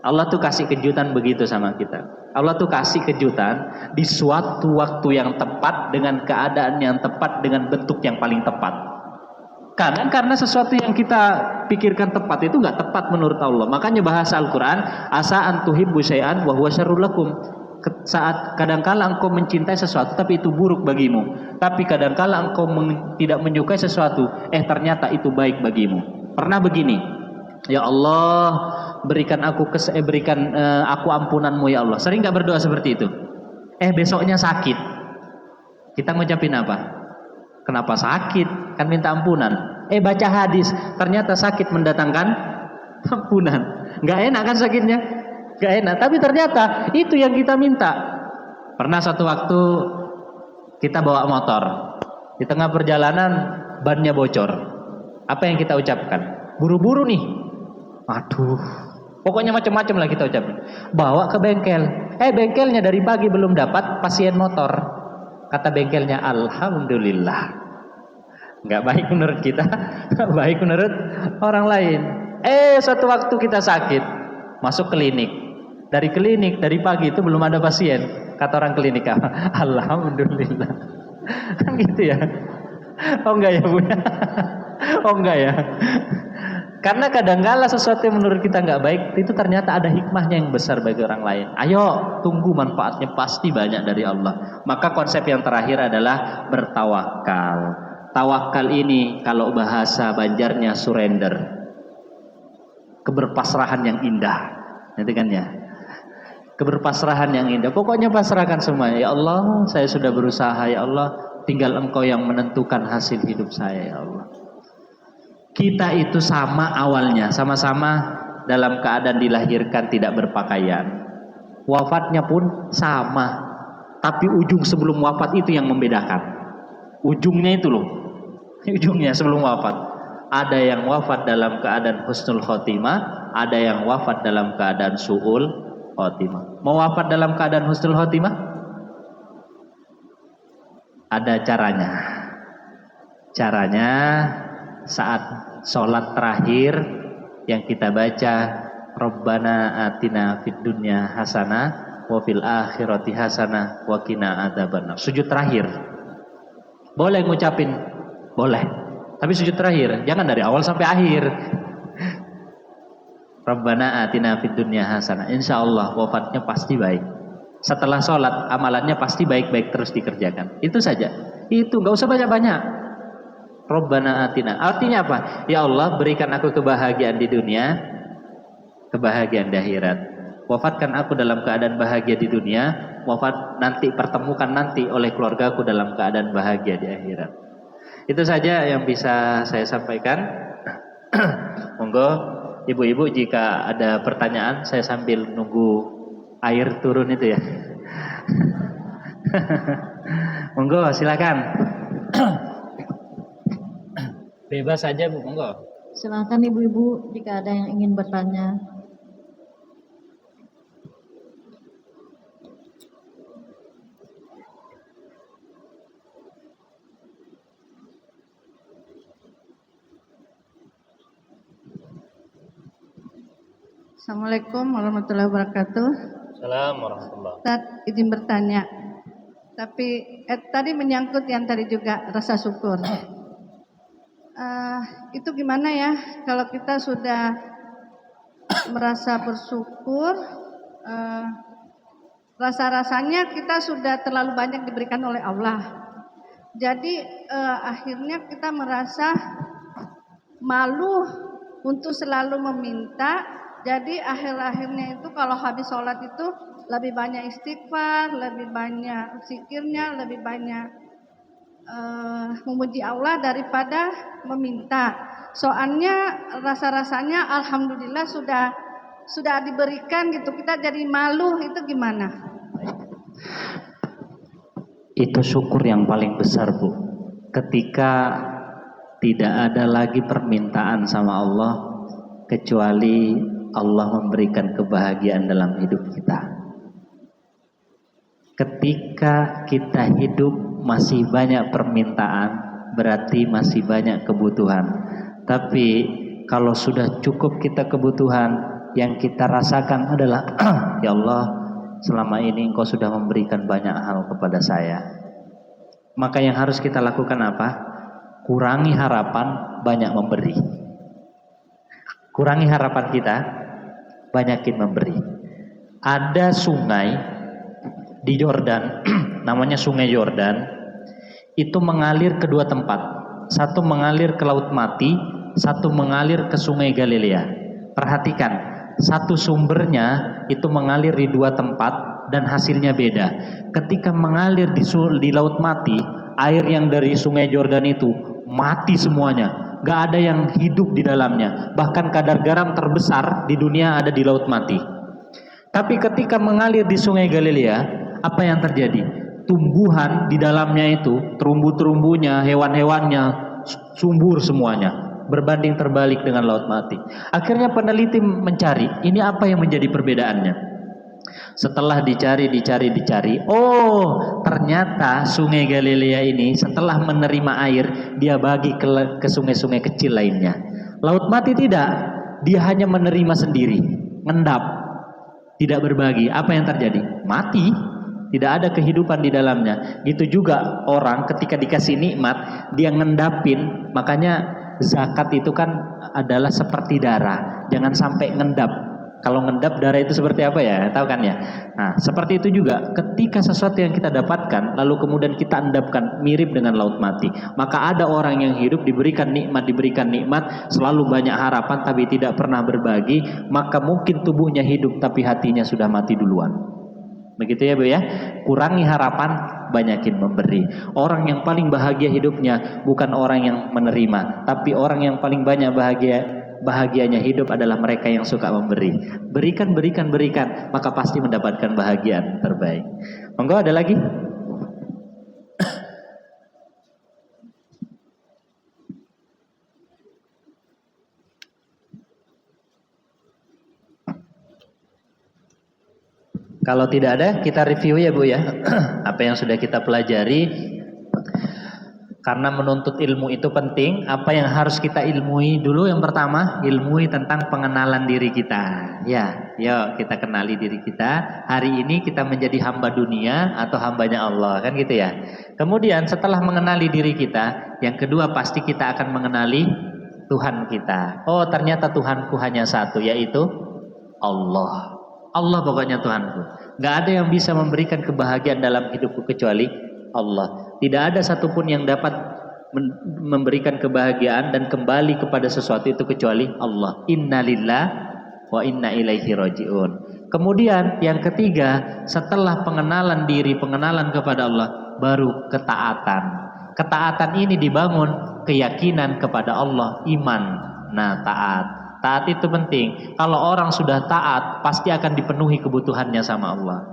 Allah tuh kasih kejutan begitu sama kita. Allah tuh kasih kejutan di suatu waktu yang tepat, dengan keadaan yang tepat, dengan bentuk yang paling tepat. Karena sesuatu yang kita pikirkan tepat itu nggak tepat menurut Allah. Makanya bahasa Al-Quran, asa antuhibbu syai'an wa huwa syarrul lakum. Saat kadangkala engkau mencintai sesuatu tapi itu buruk bagimu. Tapi kadangkala engkau tidak menyukai sesuatu, ternyata itu baik bagimu. Pernah begini, ya Allah, berikan aku ampunanmu ya Allah. Sering gak berdoa seperti itu? Besoknya sakit. Kita ngucapin apa? Kenapa sakit? Kan minta ampunan. Baca hadis, ternyata sakit mendatangkan ampunan. Nggak enak kan sakitnya? Nggak enak. Tapi ternyata itu yang kita minta. Pernah suatu waktu kita bawa motor, di tengah perjalanan bannya bocor. Apa yang kita ucapkan? Buru-buru nih. Aduh, pokoknya macam-macam lah kita ucapkan. Bawa ke bengkel. Bengkelnya dari pagi belum dapat pasien motor. Kata bengkelnya, alhamdulillah. Nggak baik menurut kita, baik menurut orang lain. Suatu waktu kita sakit, masuk klinik. Dari klinik, dari pagi itu belum ada pasien. Kata orang klinik, alhamdulillah. Kan gitu ya. Oh enggak ya Bu? Oh enggak ya. Karena kadang-kala sesuatu yang menurut kita nggak baik itu ternyata ada hikmahnya yang besar bagi orang lain. Ayo tunggu manfaatnya, pasti banyak dari Allah. Maka konsep yang terakhir adalah bertawakal. Tawakal ini kalau bahasa Banjarnya surrender, keberpasrahan yang indah, itu kan ya. Keberpasrahan yang indah. Pokoknya pasrahkan semuanya. Ya Allah, saya sudah berusaha. Ya Allah, tinggal Engkau yang menentukan hasil hidup saya. Ya Allah. Kita itu sama awalnya, sama-sama dalam keadaan dilahirkan tidak berpakaian. Wafatnya pun sama. Tapi ujung sebelum wafat itu yang membedakan. Ujungnya itu loh. Ujungnya sebelum wafat. Ada yang wafat dalam keadaan husnul khotimah, ada yang wafat dalam keadaan su'ul khotimah. Mau wafat dalam keadaan husnul khotimah? Ada caranya. Caranya saat sholat terakhir yang kita baca, Rabbana atina fid dunya hasanah wa fil akhirati hasanah wa qina adzabannar. Sujud terakhir. Boleh ngucapin? Boleh. Tapi sujud terakhir, jangan dari awal sampai akhir. Rabbana atina fid dunya hasanah. Insyaallah wafatnya pasti baik. Setelah sholat amalannya pasti baik-baik terus dikerjakan. Itu saja. Itu nggak usah banyak-banyak. Rabbana atina. Artinya apa? Ya Allah, berikan aku kebahagiaan di dunia, kebahagiaan di akhirat. Wafatkan aku dalam keadaan bahagia di dunia, wafat nanti, pertemukan nanti oleh keluargaku dalam keadaan bahagia di akhirat. Itu saja yang bisa saya sampaikan. Monggo ibu-ibu jika ada pertanyaan, saya sambil nunggu air turun itu ya. Monggo silakan. Bebas saja Bu, monggo. Silakan ibu-ibu jika ada yang ingin bertanya. Assalamualaikum warahmatullahi wabarakatuh. Assalamualaikum warahmatullahi wabarakatuh. Ustaz, izin bertanya. Tapi tadi menyangkut yang tadi juga rasa syukur. Itu gimana ya kalau kita sudah merasa bersyukur, rasa-rasanya kita sudah terlalu banyak diberikan oleh Allah. Jadi akhirnya kita merasa malu untuk selalu meminta. Jadi akhir-akhirnya itu kalau habis sholat itu lebih banyak istighfar, lebih banyak zikirnya, lebih banyak memuji Allah daripada meminta. Soalnya rasa-rasanya alhamdulillah sudah diberikan gitu, kita jadi malu. Itu gimana? Itu syukur yang paling besar Bu. Ketika tidak ada lagi permintaan sama Allah kecuali Allah memberikan kebahagiaan dalam hidup kita. Ketika kita hidup masih banyak permintaan, berarti masih banyak kebutuhan. Tapi kalau sudah cukup kita kebutuhan, yang kita rasakan adalah ya Allah, selama ini Engkau sudah memberikan banyak hal kepada saya. Maka yang harus kita lakukan apa? Kurangi harapan, banyak memberi. Kurangi harapan kita, banyakin memberi. Ada sungai di Yordan, namanya Sungai Yordan. Itu mengalir ke dua tempat. Satu mengalir ke Laut Mati, satu mengalir ke Sungai Galilea. Perhatikan, satu sumbernya itu mengalir di dua tempat, dan hasilnya beda. Ketika mengalir di Laut Mati, air yang dari Sungai Jordan itu mati semuanya, gak ada yang hidup di dalamnya. Bahkan kadar garam terbesar di dunia ada di Laut Mati. Tapi ketika mengalir di Sungai Galilea, apa yang terjadi? Tumbuhan di dalamnya itu, terumbu-terumbunya, hewan-hewannya subur semuanya. Berbanding terbalik dengan Laut Mati. Akhirnya peneliti mencari, ini apa yang menjadi perbedaannya? Setelah dicari, oh ternyata Sungai Galilea ini setelah menerima air, dia bagi ke sungai-sungai kecil lainnya. Laut Mati tidak, dia hanya menerima sendiri, ngendap, tidak berbagi. Apa yang terjadi? Mati, tidak ada kehidupan di dalamnya. Gitu juga orang ketika dikasih nikmat, dia ngendapin. Makanya zakat itu kan adalah seperti darah, jangan sampai ngendap. Kalau ngendap darah itu seperti apa ya? Tahu kan ya? Nah, seperti itu juga ketika sesuatu yang kita dapatkan lalu kemudian kita endapkan, mirip dengan Laut Mati. Maka ada orang yang hidup diberikan nikmat, selalu banyak harapan tapi tidak pernah berbagi, maka mungkin tubuhnya hidup tapi hatinya sudah mati duluan. Begitu ya Bu ya? Kurangi harapan, banyakin memberi. Orang yang paling bahagia hidupnya bukan orang yang menerima, tapi orang yang paling banyak bahagianya hidup adalah mereka yang suka memberi. Berikan, maka pasti mendapatkan bahagian terbaik. Monggo, ada lagi? Kalau tidak ada, kita review ya Bu ya. Apa yang sudah kita pelajari. Karena menuntut ilmu itu penting. Apa yang harus kita ilmui dulu? Yang pertama, ilmui tentang pengenalan diri kita. Ya, yuk kita kenali diri kita. Hari ini kita menjadi hamba dunia atau hambanya Allah, kan gitu ya. Kemudian setelah mengenali diri kita, yang kedua pasti kita akan mengenali Tuhan kita. Oh, ternyata Tuhanku hanya satu, yaitu Allah. Allah pokoknya Tuhanku. Gak ada yang bisa memberikan kebahagiaan dalam hidupku kecuali Allah. Tidak ada satupun yang dapat memberikan kebahagiaan dan kembali kepada sesuatu itu kecuali Allah. Innalillah wa inna ilaihi raji'un. Kemudian yang ketiga, setelah pengenalan diri, pengenalan kepada Allah, baru ketaatan. Ketaatan ini dibangun keyakinan kepada Allah, iman. Nah, taat. Taat itu penting. Kalau orang sudah taat, pasti akan dipenuhi kebutuhannya sama Allah.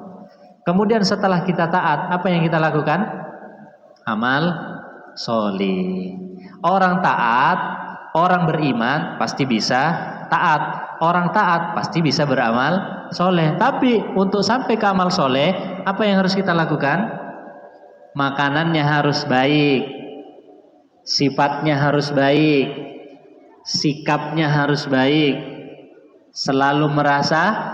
Kemudian setelah kita taat, apa yang kita lakukan? Amal solih. Orang taat, orang beriman pasti bisa taat. Orang taat pasti bisa beramal soleh. Tapi untuk sampai ke amal soleh, apa yang harus kita lakukan? Makanannya harus baik, sifatnya harus baik, sikapnya harus baik, selalu merasa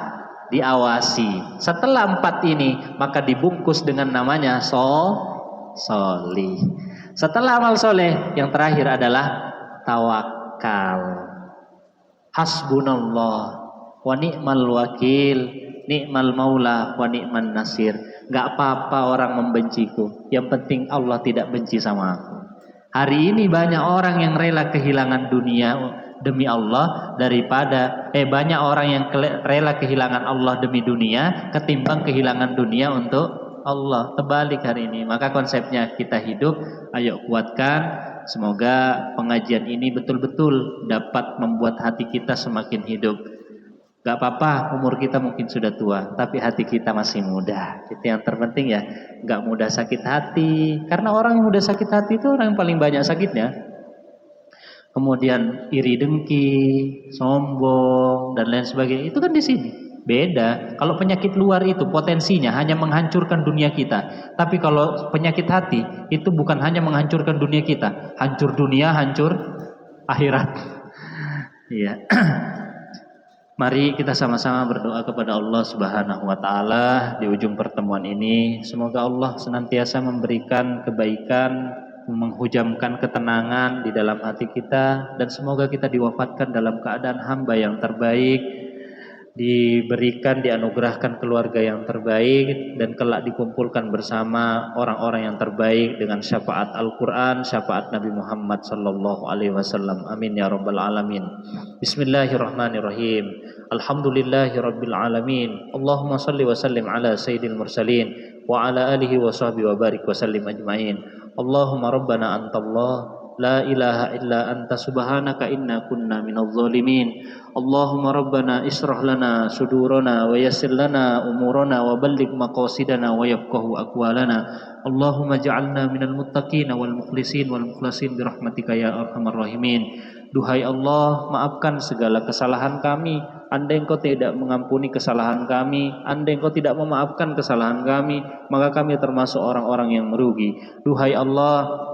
diawasi. Setelah 4 ini, maka dibungkus dengan namanya solih. Setelah amal soleh, yang terakhir adalah tawakal. Hasbunallah wa ni'mal wakil, ni'mal maula wa ni'man nasir. Gak apa-apa orang membenciku, yang penting Allah tidak benci sama aku. Hari ini banyak orang yang rela kehilangan dunia demi Allah daripada banyak orang yang rela kehilangan Allah demi dunia ketimbang kehilangan dunia untuk Allah. Terbalik hari ini. Maka konsepnya kita hidup, ayo kuatkan. Semoga pengajian ini betul-betul dapat membuat hati kita semakin hidup. Gak apa-apa umur kita mungkin sudah tua, tapi hati kita masih muda. Itu yang terpenting ya. Gak mudah sakit hati. Karena orang yang mudah sakit hati itu orang yang paling banyak sakitnya. Kemudian iri dengki, sombong dan lain sebagainya. Itu kan di sini. Beda. Kalau penyakit luar itu potensinya hanya menghancurkan dunia kita. Tapi kalau penyakit hati itu bukan hanya menghancurkan dunia kita. Hancur dunia, hancur akhirat. Iya. Mari kita sama-sama berdoa kepada Allah Subhanahu wa taala di ujung pertemuan ini. Semoga Allah senantiasa memberikan kebaikan, menghujamkan ketenangan di dalam hati kita, dan semoga kita diwafatkan dalam keadaan hamba yang terbaik, diberikan, dianugerahkan keluarga yang terbaik, dan kelak dikumpulkan bersama orang-orang yang terbaik dengan syafaat Al-Quran, syafaat Nabi Muhammad sallallahu alaihi wasallam. Amin ya rabbal alamin. Bismillahirrahmanirrahim. Alhamdulillahi rabbil alamin. Allahumma salli wa sallim ala sayyidil mursalin wa ala alihi wa sahbihi wa barik wa sallim ajma'in. Allahumma rabbana antallah la ilaha illa anta subhanaka inna kunna minadh zalimin. Allahumma rabbana israh lana sudurana wa yassir lana umurana wa balligh maqasidana wa yafqahu aqwalana. Allahumma ja'alna minal muttaqin wal mukhlisin wal mukhlasin bi rahmatika ya arhamar rahimin. Duhai Allah, maafkan segala kesalahan kami. Andai Engkau tidak mengampuni kesalahan kami, andai Engkau tidak memaafkan kesalahan kami, maka kami termasuk orang-orang yang merugi. Duhai Allah,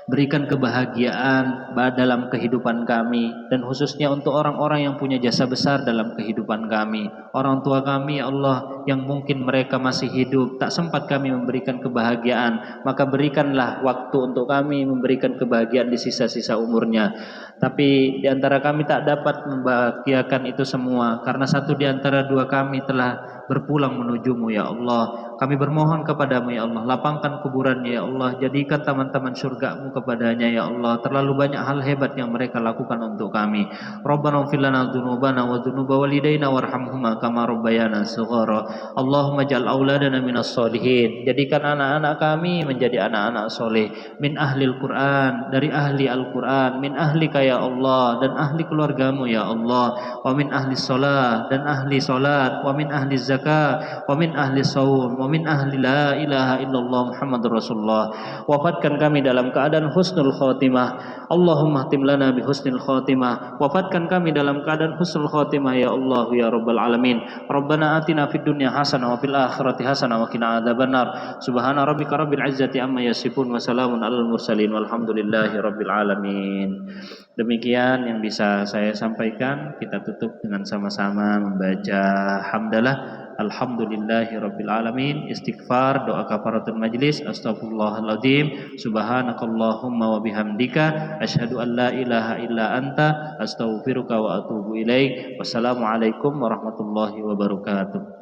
berikan kebahagiaan dalam kehidupan kami, dan khususnya untuk orang-orang yang punya jasa besar dalam kehidupan kami. Orang tua kami ya Allah, yang mungkin mereka masih hidup, tak sempat kami memberikan kebahagiaan, maka berikanlah waktu untuk kami memberikan kebahagiaan di sisa-sisa umurnya. Tapi di antara kami tak dapat membahagiakan itu semua, karena satu di antara dua kami telah berpulang menujumu ya Allah. Kami bermohon kepadamu ya Allah, lapangkan kuburannya ya Allah, jadikan taman-taman surgamu kepadanya ya Allah. Terlalu banyak hal hebat yang mereka lakukan untuk kami. Rabbana ighfir lana dzunubana wa dzunuba walidaina warhamhuma kama rabbayana shighara. Allahumma ja'al auladana minas solihin. Jadikan anak-anak kami menjadi anak-anak soleh, min ahlil Quran, dari ahli Al-Quran, min ahlika ya Allah, dan ahli keluargamu ya Allah, wa min ahli salat, dan ahli salat, wa min ahli zakat, wa min ahli saum, wa min ahli la ilaha illallah Muhammadur Rasulullah. Wafatkan kami dalam keadaan husnul khotimah. Allahumma hatim lana bi husnil khotimah. Wafatkan kami dalam keadaan husnul khotimah ya Allah ya rabbal alamin. Rabbana atina fid dunya hasanah wa fil akhirati hasanah wa qina adzabannar. Subhana rabbika rabbil izzati amma yasifun wa salamun alal mursalin walhamdulillahi rabbil alamin. Demikian yang bisa saya sampaikan. Kita tutup dengan sama-sama membaca hamdalah. Alhamdulillahi rabbil alamin. Istighfar, doa kafaratul majlis. Astaghfirullahaladzim. Subhanakallahumma wa bihamdika asyhadu an la ilaha illa anta astaghfiruka wa atubu ilaik. Wassalamualaikum warahmatullahi wabarakatuh.